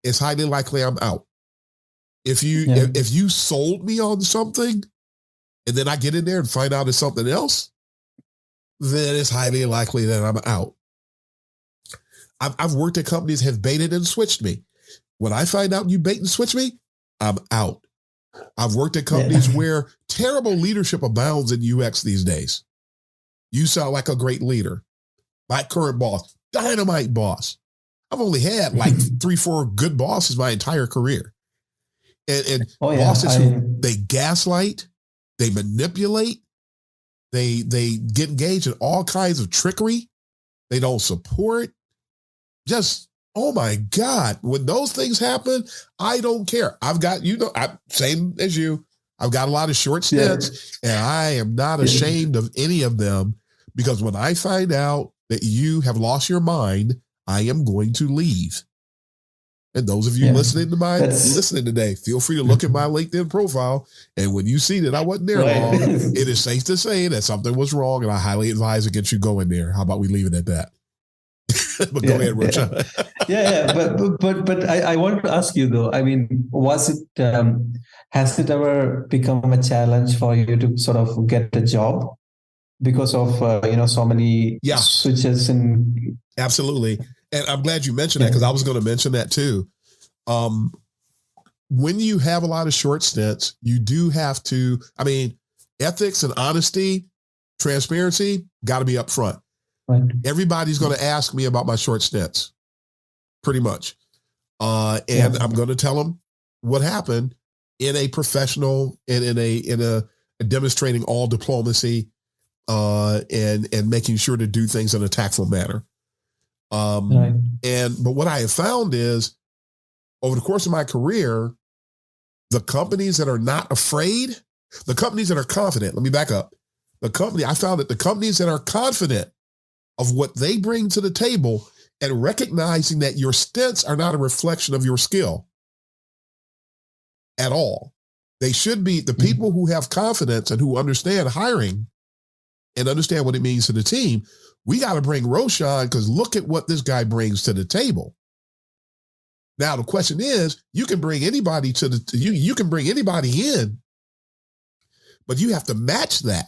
it's highly likely I'm out. If you sold me on something and then I get in there and find out it's something else, then it's highly likely that I'm out. I've worked at companies that have baited and switched me. When I find out you bait and switch me, I'm out. I've worked at companies where terrible leadership abounds in UX these days. You sound like a great leader. My current boss, dynamite boss. I've only had like 3-4 good bosses my entire career. And bosses who they gaslight, they manipulate, they get engaged in all kinds of trickery. They don't support. Just, oh my God, when those things happen, I don't care. I've got, same as you, I've got a lot of short stints and I am not ashamed of any of them, because when I find out that you have lost your mind, I am going to leave. And those of you listening today, feel free to look at my LinkedIn profile. And when you see that I wasn't there long, it is safe to say that something was wrong, and I highly advise against you going there. How about we leave it at that? But go ahead, Roshan. But I want to ask you though. I mean, has it ever become a challenge for you to sort of get a job because of so many switches in? Absolutely, and I'm glad you mentioned that, because I was going to mention that too. When you have a lot of short stints, you do have to. I mean, ethics and honesty, transparency, got to be up front. Right. Everybody's going to ask me about my short stints, pretty much. And I'm going to tell them what happened in a professional and in a demonstrating all diplomacy and making sure to do things in a tactful manner. But what I have found is, over the course of my career, the companies that are not afraid, the companies that are confident, let me back up. I found that the companies that are confident of what they bring to the table and recognizing that your stints are not a reflection of your skill at all. They should be the people who have confidence and who understand hiring and understand what it means to the team. We got to bring Roshan, because look at what this guy brings to the table. Now, the question is, you can bring anybody you can bring anybody in, but you have to match that.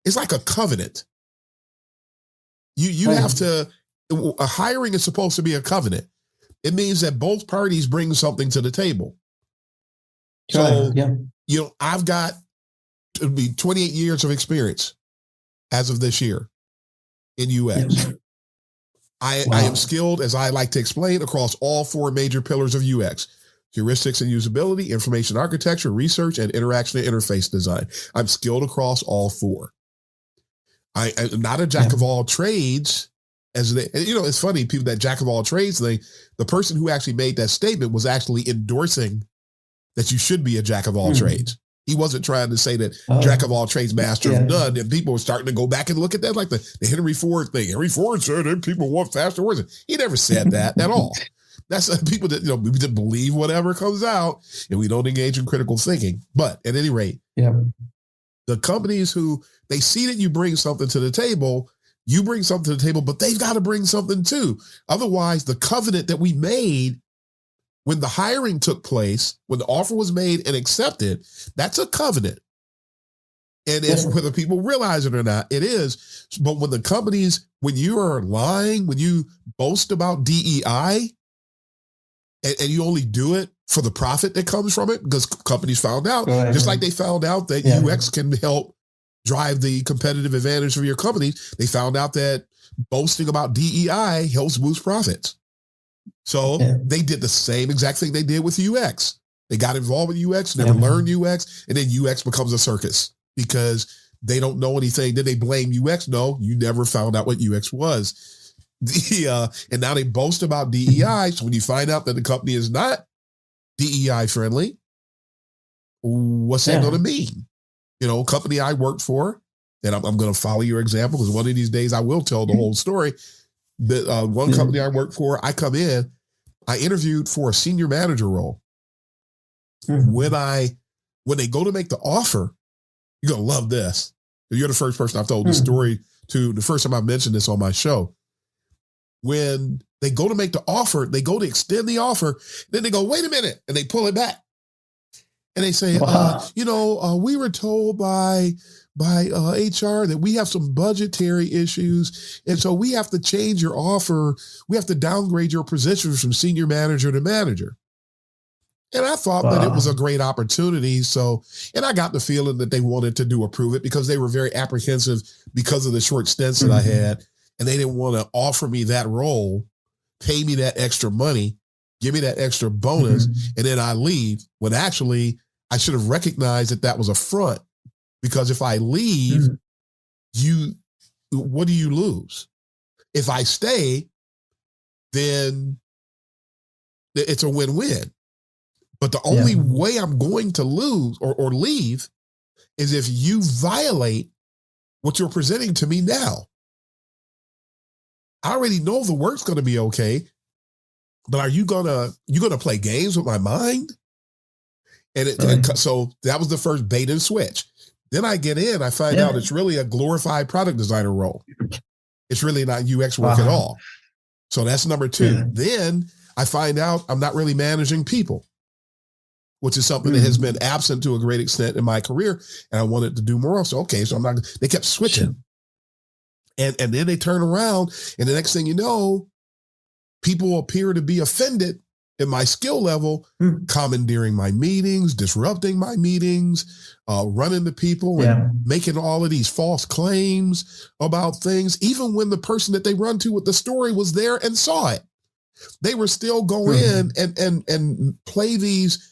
It's like a covenant. You have to, a hiring is supposed to be a covenant. It means that both parties bring something to the table. So, I've got to be 28 years of experience as of this year in UX. I am skilled, as I like to explain, across all 4 major pillars of UX: heuristics and usability, information architecture, research, and interaction and interface design. I'm skilled across all 4. I'm not a jack of all trades, it's funny, people, that jack of all trades thing, the person who actually made that statement was actually endorsing that you should be a jack of all trades. He wasn't trying to say that jack of all trades, master of none. And people were starting to go back and look at that, like the Henry Ford thing. Henry Ford said that people want faster words. He never said that at all. That's people that, we just believe whatever comes out, and we don't engage in critical thinking. But at any rate, the companies who they see that you bring something to the table, you bring something to the table, but they've got to bring something too. Otherwise, the covenant that we made when the hiring took place, when the offer was made and accepted, that's a covenant. And it's whether people realize it or not, it is. But when you are lying, when you boast about DEI, and you only do it for the profit that comes from it, because companies found out, just like they found out that UX can help drive the competitive advantage of your company, they found out that boasting about DEI helps boost profits. So they did the same exact thing they did with UX. They got involved with UX, never learned UX, and then UX becomes a circus because they don't know anything. Then they blame UX. No, you never found out what UX was. And now they boast about DEI. So when you find out that the company is not DEI friendly, what's that going to mean? Company I worked for, and I'm going to follow your example, because one of these days I will tell the whole story. The one company I worked for, I come in, I interviewed for a senior manager role. When they go to make the offer, you're going to love this. You're the first person I've told this story to, the first time I mentioned this on my show. When they go to make the offer, they go to extend the offer, then they go, wait a minute, and they pull it back. And they say, we were told by by HR that we have some budgetary issues. And so we have to change your offer. We have to downgrade your position from senior manager to manager. And I thought that it was a great opportunity. So, and I got the feeling that they wanted to approve it because they were very apprehensive because of the short stints that I had. And they didn't want to offer me that role, pay me that extra money, give me that extra bonus, and then I leave, when actually I should have recognized that that was a front, because if I leave, what do you lose? If I stay, then it's a win-win. But the only way I'm going to lose or leave is if you violate what you're presenting to me now. I already know the work's going to be okay, but are you gonna play games with my mind? And so that was the first bait and switch. Then I get in, I find out it's really a glorified product designer role. It's really not UX work at all. So that's number two. Then I find out I'm not really managing people, which is something that has been absent to a great extent in my career. And I wanted to do more. So, okay, so they kept switching. And then they turn around, and the next thing you know, people appear to be offended at my skill level, commandeering my meetings, disrupting my meetings, running to people and making all of these false claims about things. Even when the person that they run to with the story was there and saw it, they were still go in and play these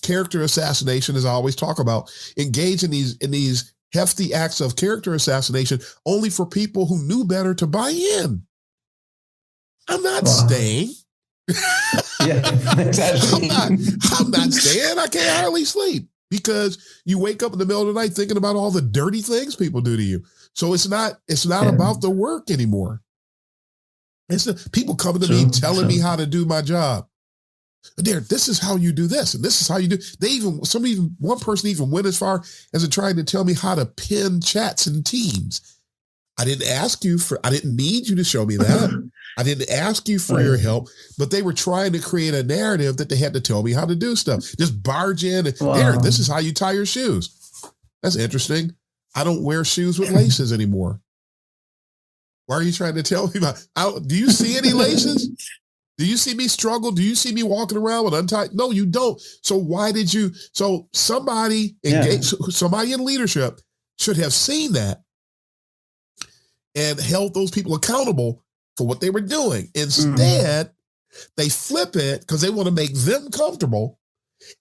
character assassination, as I always talk about, engage in these hefty acts of character assassination only for people who knew better to buy in. I'm not staying. Exactly. I'm not staying. I can't hardly sleep because you wake up in the middle of the night thinking about all the dirty things people do to you. So it's not about the work anymore. It's the people coming to me telling me how to do my job. Darren, this is how you do this, and this is how you do. One person even went as far as trying to tell me how to pin chats in Teams. I didn't need you to show me that. I didn't ask you for your help, but they were trying to create a narrative that they had to tell me how to do stuff. Just barge in and, Darren, this is how you tie your shoes. That's interesting. I don't wear shoes with laces anymore. Why are you trying to tell me about? Do you see any laces? Do you see me struggle? Do you see me walking around with untied? No, you don't. So why did you? So somebody somebody in leadership should have seen that and held those people accountable for what they were doing. Instead, they flip it because they want to make them comfortable,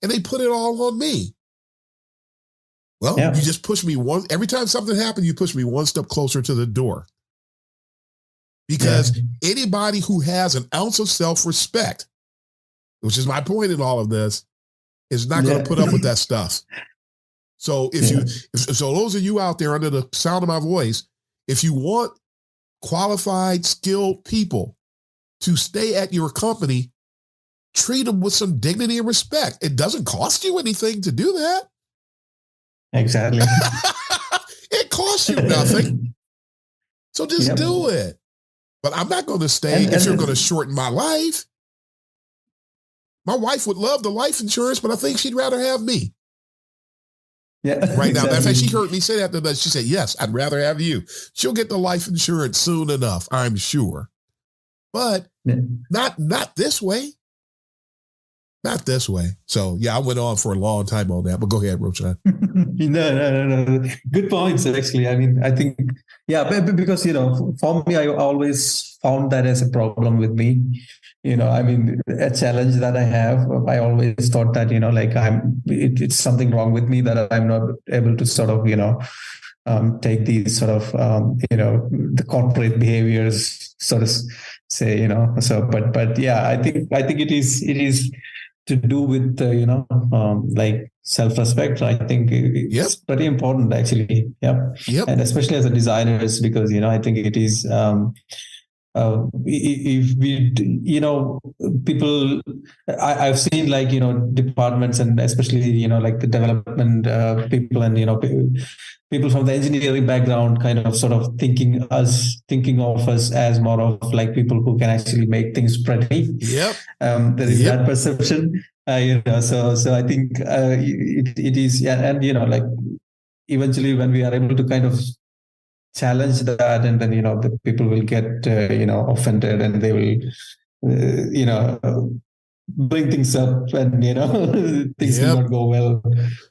and they put it all on me. Well, you just push me every time something happened, you push me one step closer to the door. Because anybody who has an ounce of self-respect, which is my point in all of this, is not going to put up with that stuff. So so those of you out there under the sound of my voice, if you want qualified, skilled people to stay at your company, treat them with some dignity and respect. It doesn't cost you anything to do that. Exactly. It costs you nothing. So just do it. But I'm not going to stay if you're going to shorten my life. My wife would love the life insurance, but I think she'd rather have me. Right now. Exactly. Matter of fact, she heard me say that today. She said, yes, I'd rather have you. She'll get the life insurance soon enough, I'm sure. But not this way. Not this way. So, I went on for a long time on that, but go ahead, Roshan. No. Good points, actually. I mean, I think, because, for me, I always found that as a problem with me. I mean, a challenge that I have. I always thought that, it's something wrong with me that I'm not able to sort of, take these sort of, the corporate behaviors, sort of say, so, but I think it is to do with, like self-respect. I think it's pretty important, actually. And especially as a designer, because, I think it is, if we, people, I've seen departments and especially, like the development people and, people from the engineering background kind of sort of thinking of us as more of like people who can actually make things pretty. There is that perception, so I think it is, and, like, eventually when we are able to kind of challenge that, and then the people will get offended, and they will bring things up, and things will Yep. not go well.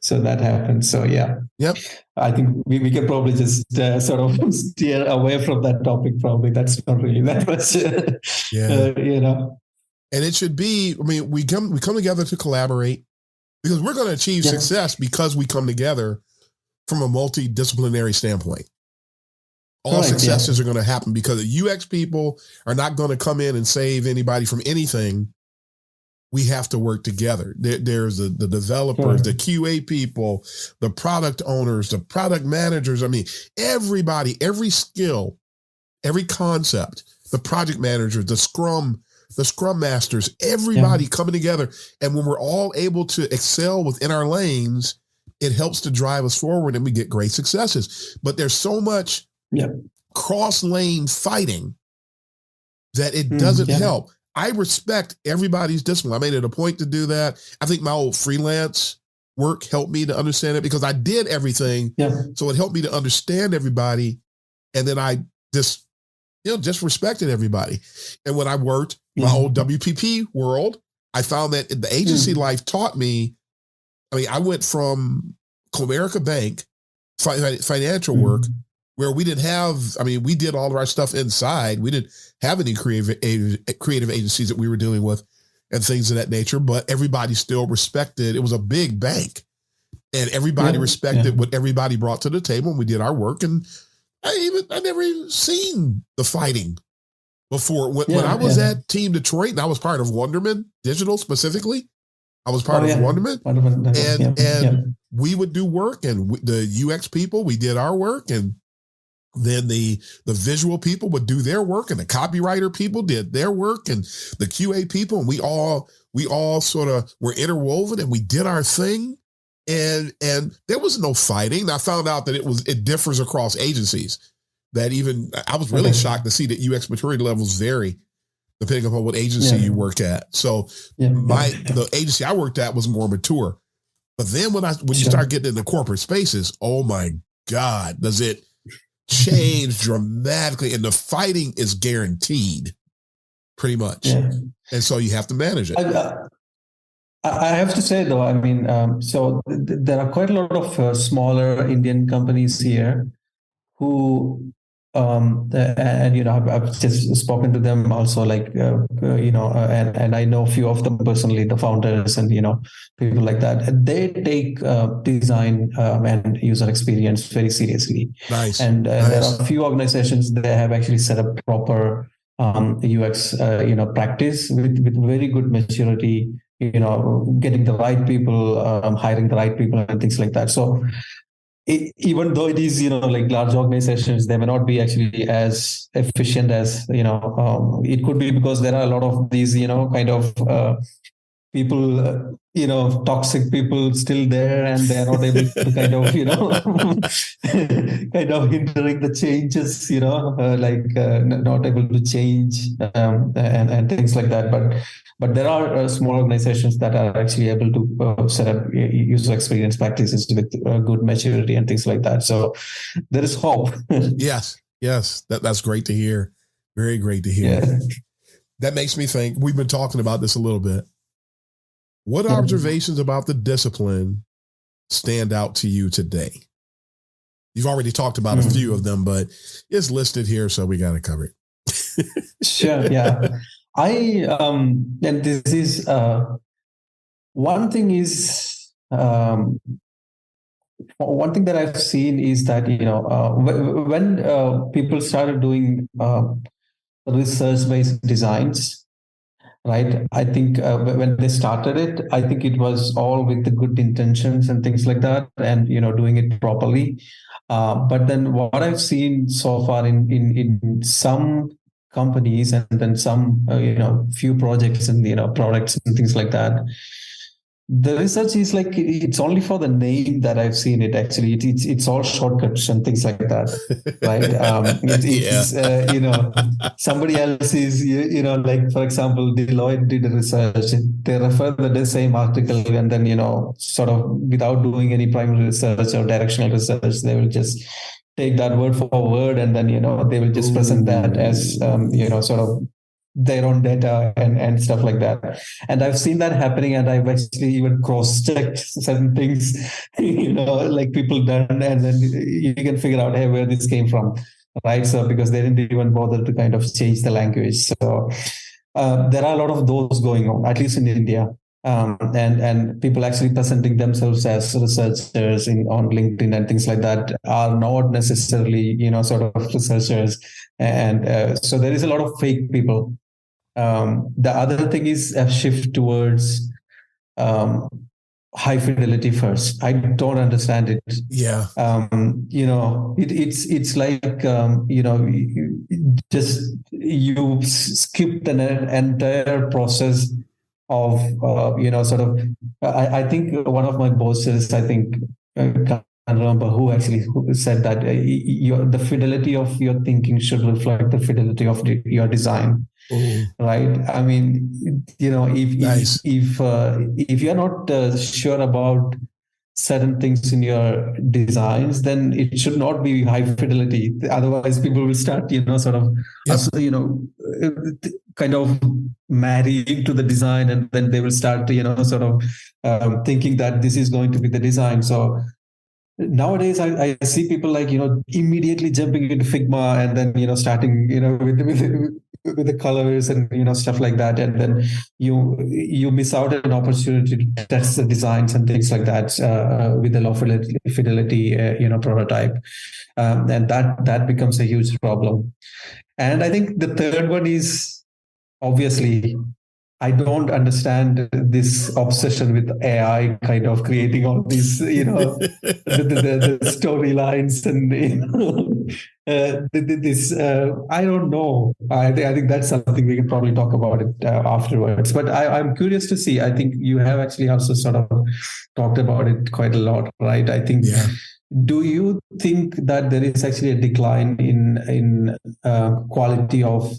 So that happens. So yeah. Yep. I think we can probably just sort of steer away from that topic. Probably that's not really that much. Yeah. And it should be. I mean, we come together to collaborate, because we're going to achieve success because we come together from a multidisciplinary standpoint. All successes are going to happen because the UX people are not going to come in and save anybody from anything. We have to work together. There's the developers, the QA people, the product owners, the product managers. I mean, everybody, every skill, every concept, the project managers, the scrum masters, everybody coming together. And when we're all able to excel within our lanes, it helps to drive us forward, and we get great successes. But there's so much cross lane fighting that it doesn't help. I respect everybody's discipline. I made it a point to do that. I think my old freelance work helped me to understand it, because I did everything. So it helped me to understand everybody. And then I just respected everybody. And when I worked my old WPP world, I found that the agency life taught me. I mean, I went from Comerica Bank financial work, where we didn't have, I mean, we did all of our stuff inside. We didn't have any creative agencies that we were dealing with and things of that nature, but everybody still respected. It was a big bank, and everybody respected what everybody brought to the table, and we did our work. And I never even seen the fighting before. When I was at Team Detroit, and I was part of Wonderman Digital specifically, I was part of Wonderman, and we would do work, and the UX people, we did our work, and then the visual people would do their work, and the copywriter people did their work, and the QA people, and we all sort of were interwoven, and we did our thing, and there was no fighting. I found out that it differs across agencies. That even I was really shocked to see that UX maturity levels vary depending upon what agency you work at. So the agency I worked at was more mature, but then when you start getting into corporate spaces, oh my God, does it change dramatically, and the fighting is guaranteed pretty much. And so you have to manage it. I have to say though, I mean, so there are quite a lot of smaller Indian companies here who, and I've just spoken to them also, like, and I know a few of them personally, the founders and, people like that. They take design and user experience very seriously. Nice. And there are a few organizations that have actually set up proper UX, practice with very good maturity, getting the right people, hiring the right people and things like that. So even though it is, like large organizations, they may not be actually as efficient as, it could be, because there are a lot of these, kind of people, toxic people still there, and they're not able to kind of, kind of hindering the changes, not able to change and things like that. But there are small organizations that are actually able to set up user experience practices with good maturity and things like that. So there is hope. Yes. That's great to hear. Very great to hear. Yeah. That makes me think, we've been talking about this a little bit. What observations about the discipline stand out to you today? You've already talked about a few of them, but it's listed here, so we got to cover it. Sure. Yeah. And this is one thing that I've seen is that, when people started doing research-based designs, right? I think when they started it, I think it was all with the good intentions and things like that, and doing it properly. But then what I've seen so far in some companies, and then some few projects and products and things like that, The research is like it's only for the name that I've seen it. Actually, it's all shortcuts and things like that, right? Yeah. It's somebody else is like for example, Deloitte did a research. They refer to the same article and then sort of without doing any primary research or directional research, they will just take that word for word and then they will just present that as sort of their own data and stuff like that. And I've seen that happening, and I've actually even cross-checked certain things, like people done, and then you can figure out, hey, where this came from, right? So because they didn't even bother to kind of change the language. So there are a lot of those going on, at least in India. And people actually presenting themselves as researchers on LinkedIn and things like that are not necessarily, sort of researchers. And so there is a lot of fake people. The other thing is a shift towards um, high fidelity first. I don't understand it. Yeah. It's like just you skipped an entire process of sort of. I think one of my bosses, I think. Can't remember who actually said that the fidelity of your thinking should reflect the fidelity of your design. Ooh. Right. I mean, Nice. if you're not sure about certain things in your designs, then it should not be high fidelity. Otherwise, people will start, sort of, Yep. kind of marrying to the design, and then they will start, sort of thinking that this is going to be the design. So nowadays I see people like immediately jumping into Figma and then starting with the colors and stuff like that, and then you miss out an opportunity to test the designs and things like that with the low fidelity prototype, and that becomes a huge problem. And I think the third one is obviously I don't understand this obsession with AI kind of creating all these, the storylines and this. I don't know. I think that's something we can probably talk about it afterwards. But I'm curious to see. I think you have actually also sort of talked about it quite a lot, right? I think. Yeah. Do you think that there is actually a decline in quality of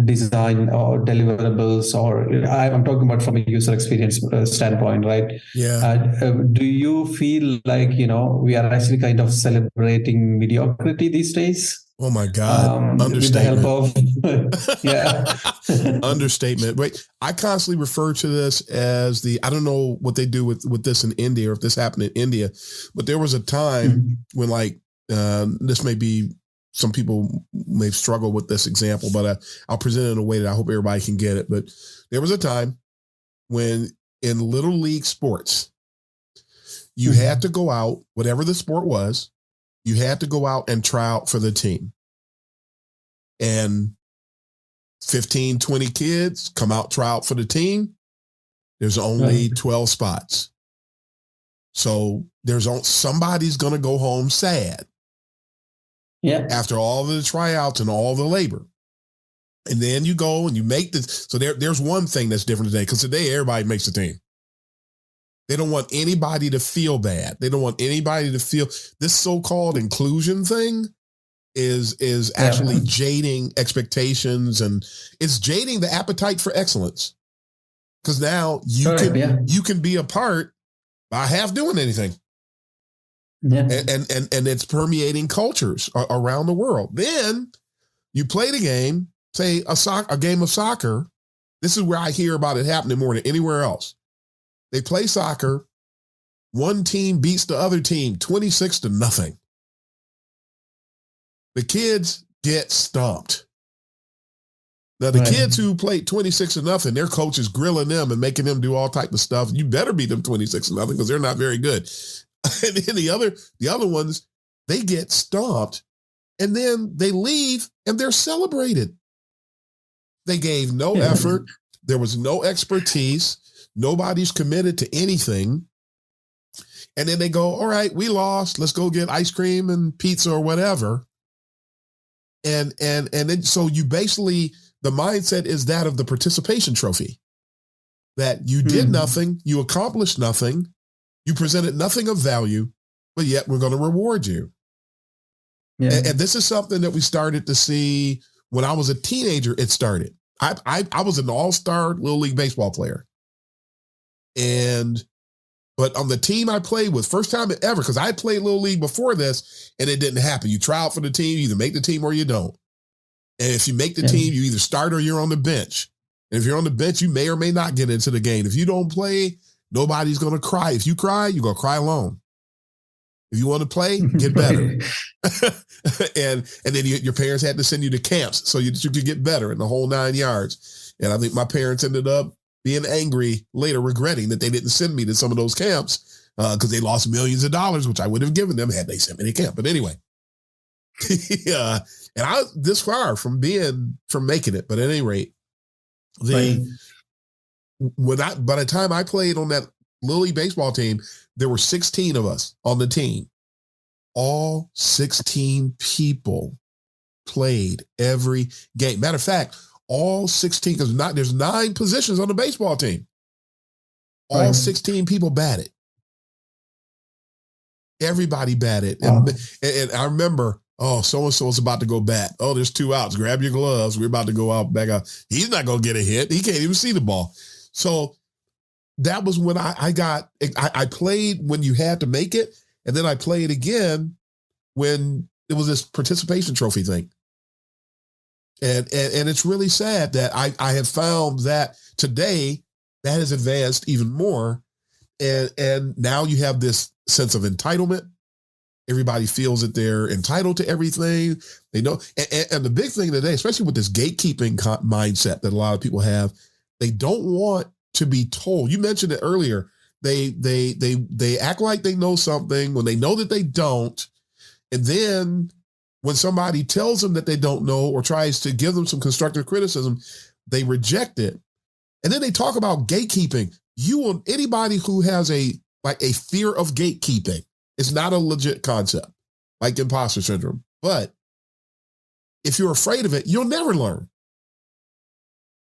design or deliverables, or I'm talking about from a user experience standpoint, right? Yeah. Do you feel like we are actually kind of celebrating mediocrity these days? Oh my God. With the help Understatement. of yeah. Understatement. Wait, I constantly refer to this as I don't know what they do with this in India, or if this happened in India, but there was a time when this may be, some people may struggle with this example, but I'll present it in a way that I hope everybody can get it. But there was a time when in little league sports, you had to go out, whatever the sport was, you had to go out and try out for the team. And 15, 20 kids come out, try out for the team. There's only 12 spots. So somebody's going to go home sad. Yeah. After all the tryouts and all the labor. And then you go and you make this. So there's one thing that's different today, because today everybody makes a team. They don't want anybody to feel bad. They don't want anybody to feel this so-called inclusion thing is actually jading expectations, and it's jading the appetite for excellence. Because now you can be a part by half doing anything. Yeah. And it's permeating cultures around the world. Then you play the game, say a game of soccer. This is where I hear about it happening more than anywhere else. They play soccer. One team beats the other team 26-0. The kids get stomped. Now, the kids who played 26-0, their coach is grilling them and making them do all type of stuff. You better beat them 26-0 because they're not very good. And then the other ones, they get stomped, and then they leave and they're celebrated. They gave no effort. There was no expertise. Nobody's committed to anything. And then they go, all right, we lost. Let's go get ice cream and pizza or whatever. And then so you basically, the mindset is that of the participation trophy. that you did nothing, you accomplished nothing, you presented nothing of value, but yet we're going to reward you. Yeah. And this is something that we started to see when I was a teenager. It started. I was an all-star Little League baseball player. But on the team I played with, first time ever, because I played Little League before this, and it didn't happen. You try out for the team, you either make the team or you don't. And if you make the team, you either start or you're on the bench. And if you're on the bench, you may or may not get into the game. If you don't play, nobody's going to cry. If you cry, you're going to cry alone. If you want to play, get better. and then your parents had to send you to camps so you could get better in the whole 9 yards. And I think my parents ended up being angry later, regretting that they didn't send me to some of those camps because they lost millions of dollars, which I would have given them had they sent me to camp. But anyway, and I was this far from making it. But at any rate, by the time I played on that Little League baseball team, there were 16 of us on the team. All 16 people played every game. Matter of fact, all 16, because there's 9 positions on the baseball team. All 16 people batted. Everybody batted. Wow. And I remember, so-and-so is about to go bat. Oh, there's 2 outs. Grab your gloves. We're about to go out, back out. He's not going to get a hit. He can't even see the ball. So that was when I played when you had to make it. And then I played again when it was this participation trophy thing. And it's really sad that I have found that today that has advanced even more. And now you have this sense of entitlement. Everybody feels that they're entitled to everything. They know. And the big thing today, especially with this gatekeeping mindset that a lot of people have, they don't want to be told. You mentioned it earlier. They act like they know something when they know that they don't. And then when somebody tells them that they don't know or tries to give them some constructive criticism, they reject it. And then they talk about gatekeeping. Anybody who has a fear of gatekeeping, it's not a legit concept, like imposter syndrome. But if you're afraid of it, you'll never learn.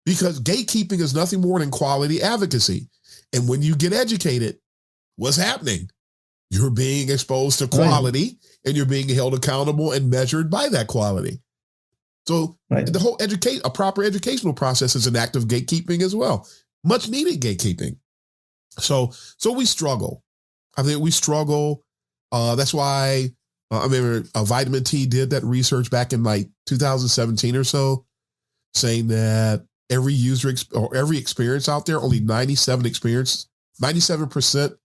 Because gatekeeping is nothing more than quality advocacy. And when you get educated, what's happening? You're being exposed to quality and you're being held accountable and measured by that quality. So the whole a proper educational process is an act of gatekeeping as well. Much needed gatekeeping. So we struggle. I think we struggle. That's why I remember Vitamin T did that research back in like 2017 or so, saying that every user or every experience out there, only 97%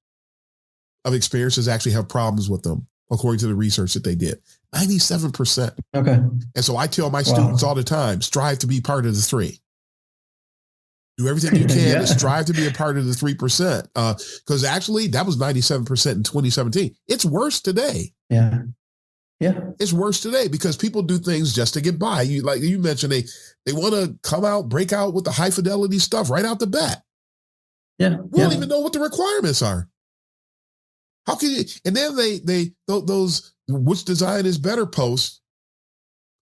of experiences actually have problems with them, according to the research that they did. 97%. Okay. And so I tell my students all the time, strive to be part of the 3. Do everything you can to strive to be a part of the 3%. Because actually that was 97% in 2017. It's worse today. Yeah. Yeah. It's worse today because people do things just to get by. Like you mentioned, they want to break out with the high fidelity stuff right out the bat. Yeah. We don't even know what the requirements are. How can you? And then those which design is better posts,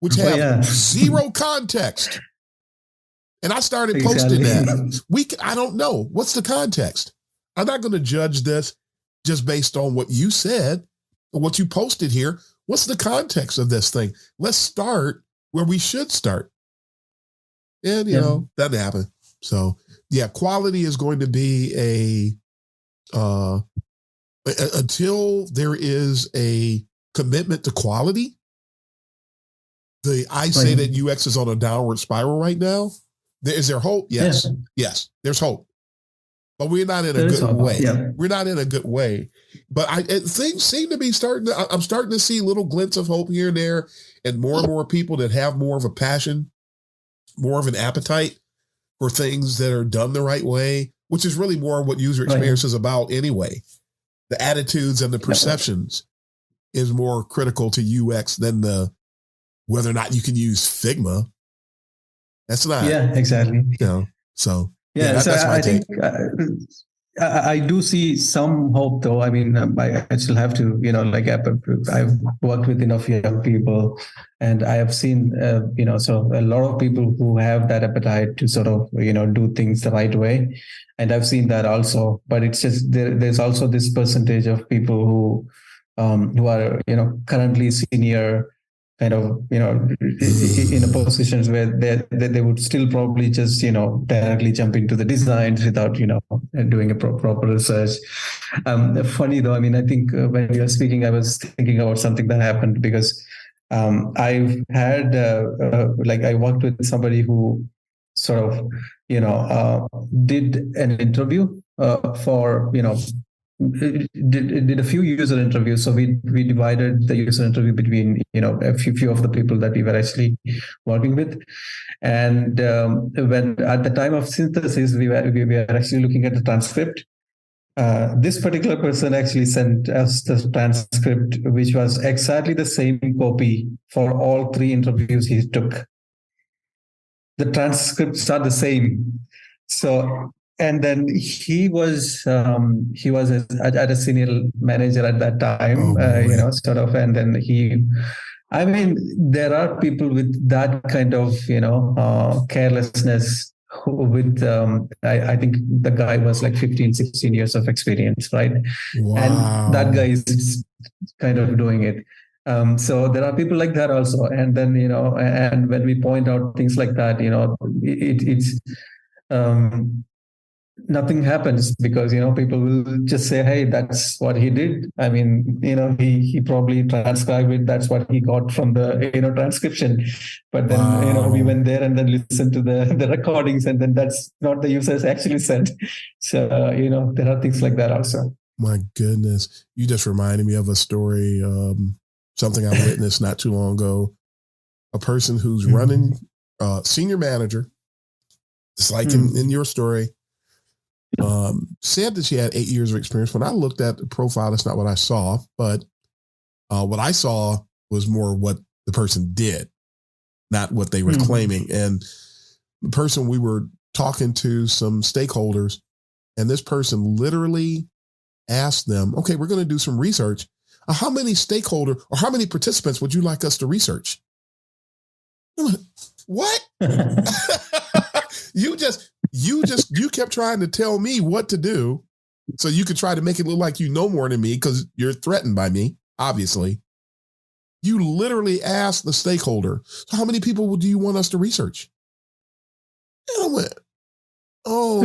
which have zero context. And I started posting that. I don't know. What's the context? I'm not going to judge this just based on what you said or what you posted here. What's the context of this thing? Let's start where we should start. And, that didn't happen. So, quality is going to be until there is a commitment to quality. I say that UX is on a downward spiral right now. Is there hope? Yes. Yeah. Yes, there's hope. But we're not in a good way. Yeah. We're not in a good way. But things seem to be I'm starting to see little glints of hope here and there, and more people that have more of a passion, more of an appetite for things that are done the right way, which is really more what user experience is about anyway. The attitudes and the perceptions is more critical to UX than whether or not you can use Figma. That's not. Yeah, exactly. So that's my take. I do see some hope, though. I mean, I still have to, I've worked with enough young people, and I have seen, sort of a lot of people who have that appetite to sort of, do things the right way, and I've seen that also. But it's just there's also this percentage of people who are, currently senior, kind of, in a positions where they would still probably just, directly jump into the designs without, doing a proper research. Funny though, I mean, I think when you were speaking, I was thinking about something that happened because I've had, I worked with somebody who sort of, did an interview for, did a few user interviews. So we divided the user interview between a few of the people that we were actually working with, and when at the time of synthesis we were actually looking at the transcript. This particular person actually sent us the transcript, which was exactly the same copy for all three interviews he took. The transcripts are the same. So, and then he was at a senior manager at that time, sort of, and then I mean, there are people with that kind of carelessness. With I think the guy was like 15, 16 years of experience, right? Wow. And that guy is kind of doing it. So there are people like that also, and then and when we point out things like that, it's nothing happens because people will just say, hey, that's what he did. I mean, he probably transcribed it, that's what he got from the transcription, but then we went there and then listened to the recordings, and then that's not the users actually said. So there are things like that also. My goodness, you just reminded me of a story, something I witnessed not too long ago. A person who's running senior manager, just like in your story, said that she had 8 years of experience. When I looked at the profile, that's not what I saw, but what I saw was more what the person did, not what they were claiming. And the person, we were talking to some stakeholders, and this person literally asked them, okay, we're going to do some research. How many stakeholder or how many participants would you like us to research? What? You kept trying to tell me what to do so you could try to make it look like you know more than me because you're threatened by me, obviously. You literally asked the stakeholder, so how many people do you want us to research? And I went, oh,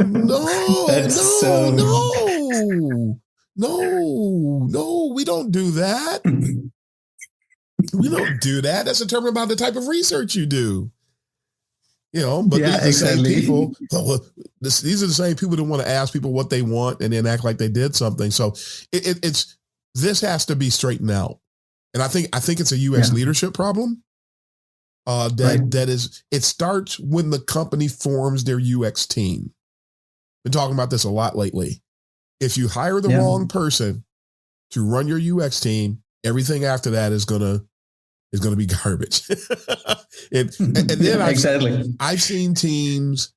no, we don't do that. We don't do that. That's determined by the type of research you do. But these are the same people. These are the same people that want to ask people what they want and then act like they did something. So this has to be straightened out. And I think it's a UX leadership problem. That is, it starts when the company forms their UX team. Been talking about this a lot lately. If you hire the wrong person to run your UX team, everything after that is gonna be garbage. and then I've seen teams,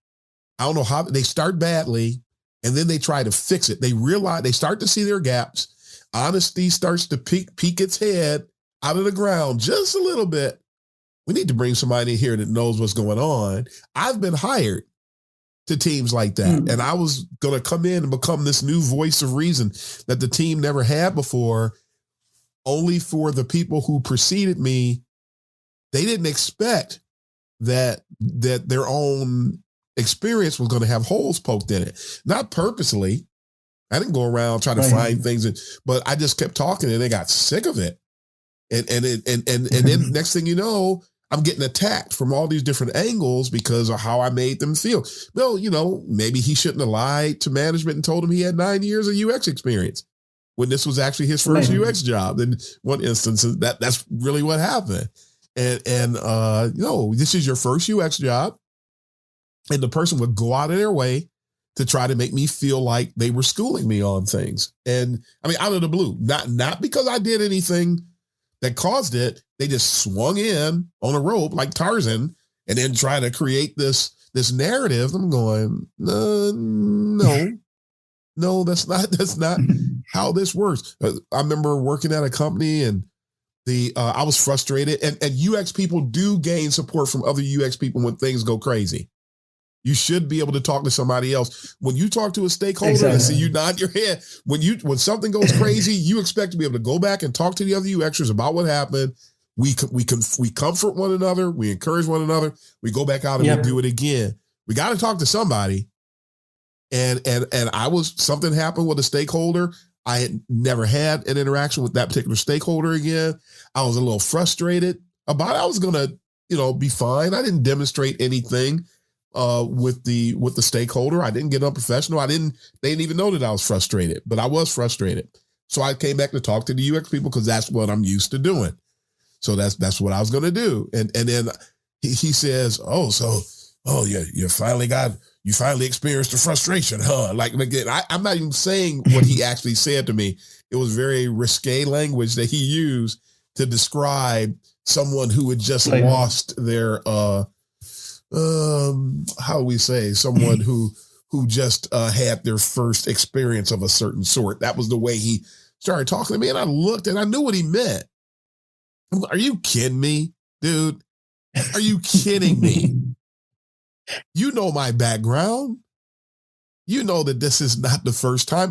I don't know how they start badly and then they try to fix it. They realize, they start to see their gaps. Honesty starts to peek its head out of the ground just a little bit. We need to bring somebody in here that knows what's going on. I've been hired to teams like that. And I was going to come in and become this new voice of reason that the team never had before, only for the people who preceded me. They didn't expect that their own experience was going to have holes poked in it. Not purposely. I didn't go around trying to find things, but I just kept talking and they got sick of it. And then next thing you know, I'm getting attacked from all these different angles because of how I made them feel. Well, maybe he shouldn't have lied to management and told him he had 9 years of UX experience when this was actually his first UX job. In one instance, that's really what happened. And this is your first UX job. And the person would go out of their way to try to make me feel like they were schooling me on things. And I mean, out of the blue, not because I did anything that caused it. They just swung in on a rope like Tarzan and then try to create this narrative. I'm going, no, No, that's not how this works. I remember working at a company and I was frustrated, and UX people do gain support from other UX people when things go crazy. You should be able to talk to somebody else. When you talk to a stakeholder and see you nod your head, when something goes crazy, you expect to be able to go back and talk to the other UXers about what happened. We comfort one another, we encourage one another, we go back out and we do it again. We got to talk to somebody. And something happened with a stakeholder. I had never had an interaction with that particular stakeholder again. I was a little frustrated about it. I was gonna, be fine. I didn't demonstrate anything with the stakeholder. I didn't get unprofessional. They didn't even know that I was frustrated, but I was frustrated. So I came back to talk to the UX people because that's what I'm used to doing. So that's what I was gonna do. And then he says, you finally experienced the frustration, huh? Like again, I'm not even saying what he actually said to me. It was very risque language that he used to describe someone who had just lost their how do we say, someone who just had their first experience of a certain sort. That was the way he started talking to me, and I looked and I knew what he meant. Are you kidding me, dude? Are you kidding me? You know my background. You know that this is not the first time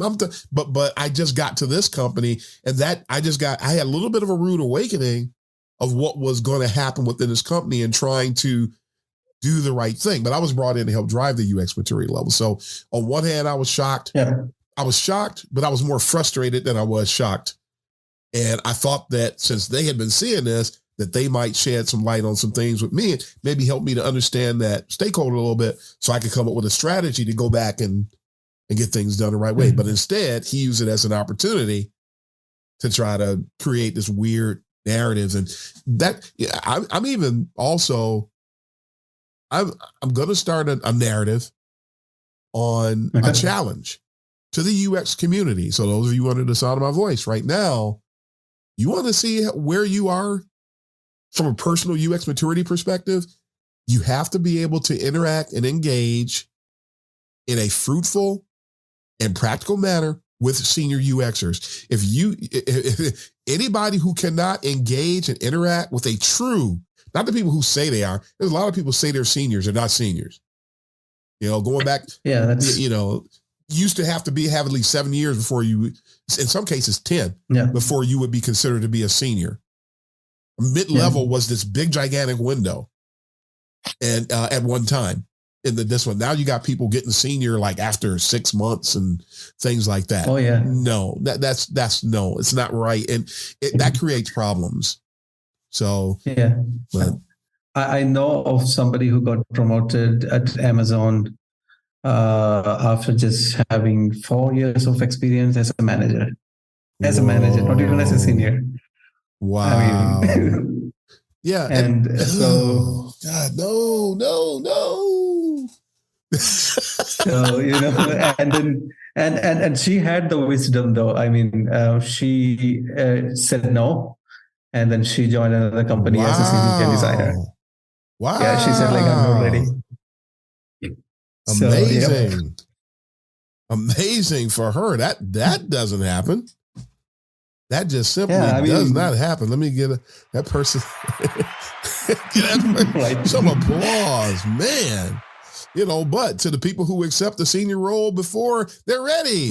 but I just got to this company, and I had a little bit of a rude awakening of what was going to happen within this company and trying to do the right thing. But I was brought in to help drive the UX maturity level. So on one hand, I was shocked. Yeah. I was shocked, but I was more frustrated than I was shocked. And I thought that since they had been seeing this, that they might shed some light on some things with me and maybe help me to understand that stakeholder a little bit so I could come up with a strategy to go back and get things done the right way. But instead, he used it as an opportunity to try to create this weird narrative. And that, I'm even also, I'm going to start a narrative on a challenge to the UX community. So those of you under the sound of my voice right now, you want to see where you are from a personal UX maturity perspective. You have to be able to interact and engage in a fruitful and practical manner with senior UXers. If anybody who cannot engage and interact with a true, not the people who say they are, there's a lot of people say they're seniors, they're not seniors. Going back, used to have at least 7 years before you, in some cases 10, before you would be considered to be a senior. Mid-level was this big, gigantic window. And at one time in this one, now you got people getting senior like after 6 months and things like that. Oh yeah. No, that's no, it's not right. And that creates problems. So, but I know of somebody who got promoted at Amazon after just having 4 years of experience as a manager. Not even as a senior. Wow. I mean, yeah. And so, God, no. So, and then, and she had the wisdom though. I mean, she said no. And then she joined another company as a senior designer. Wow. Yeah, she said, I'm not ready. Amazing. Amazing for her. That doesn't happen. That just simply does not happen. Let me get that person some applause, man. But to the people who accept the senior role before they're ready.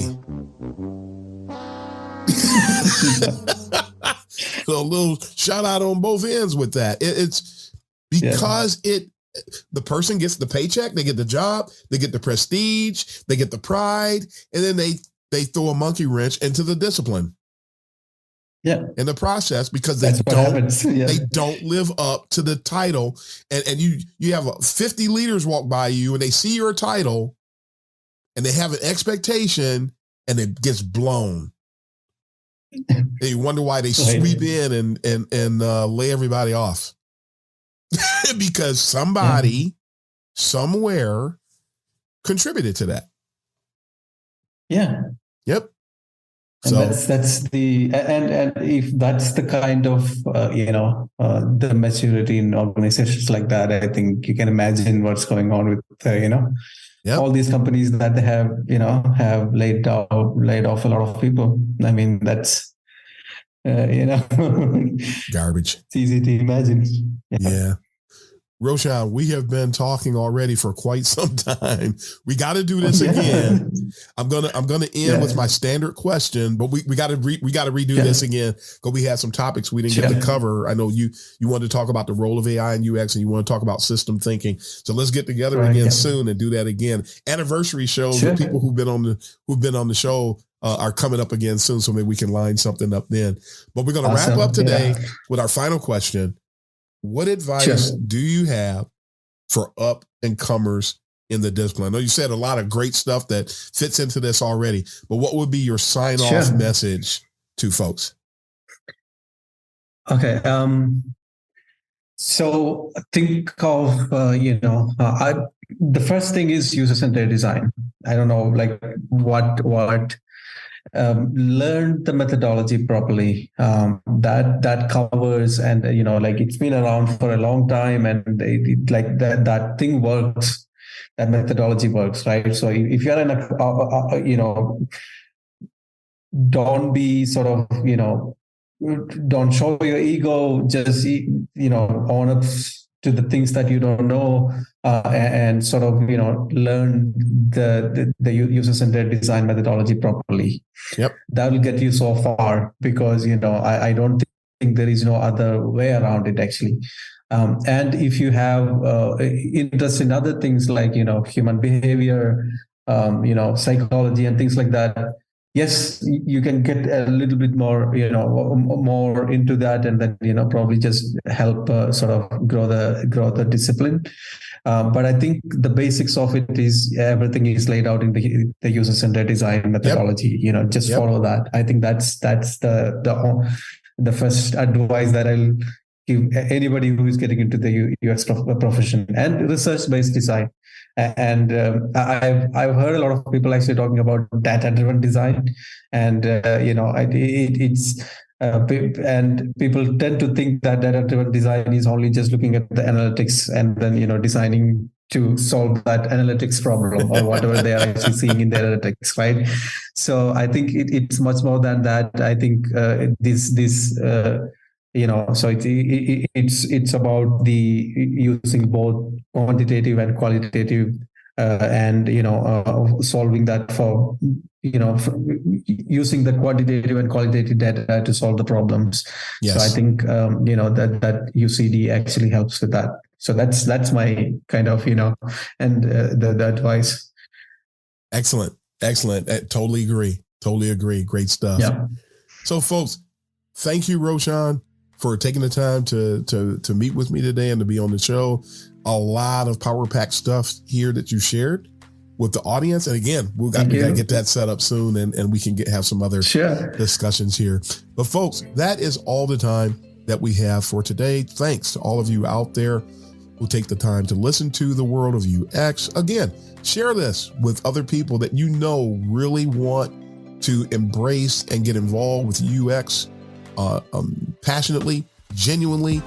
So a little shout out on both ends with that. It's because the person gets the paycheck, they get the job, they get the prestige, they get the pride, and then they throw a monkey wrench into the discipline. Yeah. In the process, because they don't live up to the title. And you have 50 leaders walk by you and they see your title and they have an expectation and it gets blown. And you wonder why they sweep in and lay everybody off. Because somebody somewhere contributed to that. Yeah. Yep. And that's the and if that's the kind of the maturity in organizations like that, I think you can imagine what's going on with all these companies that they have, have laid off a lot of people. I mean, that's, garbage. It's easy to imagine. Yeah. Roshan, we have been talking already for quite some time. We got to do this again. I'm gonna end with my standard question, but we got to redo this again because we had some topics we didn't get to cover. I know you wanted to talk about the role of AI and UX, and you want to talk about system thinking. So let's get together again soon and do that again. Anniversary shows with people who've been on the show are coming up again soon, so maybe we can line something up then. But we're gonna wrap up today with our final question. What advice do you have for up and comers in the discipline? I know you said a lot of great stuff that fits into this already, but what would be your sign off message to folks? Okay. So think of, the first thing is user-centered design. I don't know, like what learn the methodology properly. That covers, and it's been around for a long time, and that thing works. That methodology works, right? So if you're in a, don't be sort of, don't show your ego. Just own up to the things that you don't know, and sort of learn the user-centered design methodology properly. That will get you so far, because I don't think there is no other way around it, actually. And if you have interest in other things like human behavior, psychology and things like that, yes, you can get a little bit more, more into that, and then probably just help sort of grow the discipline. But I think the basics of it is everything is laid out in the user-centered design methodology. Just follow that. I think that's the first advice that I'll give anybody who is getting into the UX profession. And research-based design. And I've heard a lot of people actually talking about data-driven design, and it's and people tend to think that data-driven design is only just looking at the analytics and then designing to solve that analytics problem or whatever they are actually seeing in the analytics, right? So I think it's much more than that. I think so it's about the using both quantitative and qualitative, and solving that for using the quantitative and qualitative data to solve the problems. So I think that UCD actually helps with that. So that's my kind of and the advice. Excellent. I totally agree. Great stuff. So folks, thank you, Roshan, for taking the time to meet with me today and to be on the show. A lot of power pack stuff here that you shared with the audience. And again, we got to get that set up soon, and we can have some other discussions here. But folks, that is all the time that we have for today. Thanks to all of you out there who take the time to listen to the world of UX. Again, share this with other people that really want to embrace and get involved with UX passionately, genuinely,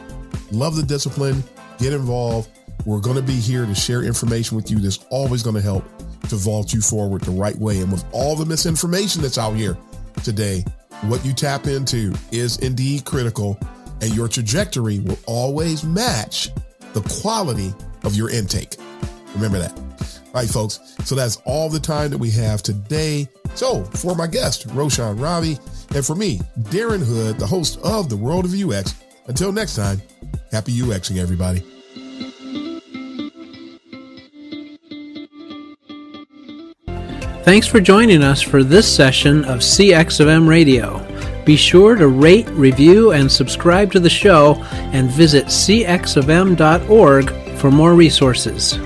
love the discipline, get involved. We're going to be here to share information with you that's always going to help to vault you forward the right way. And with all the misinformation that's out here today, what you tap into is indeed critical, and your trajectory will always match the quality of your intake. Remember that. All right, folks. So that's all the time that we have today. So for my guest, Roshan Ravi, and for me, Darren Hood, the host of The World of UX, until next time, happy UXing, everybody. Thanks for joining us for this session of CX of M Radio. Be sure to rate, review, and subscribe to the show, and visit cxofm.org for more resources.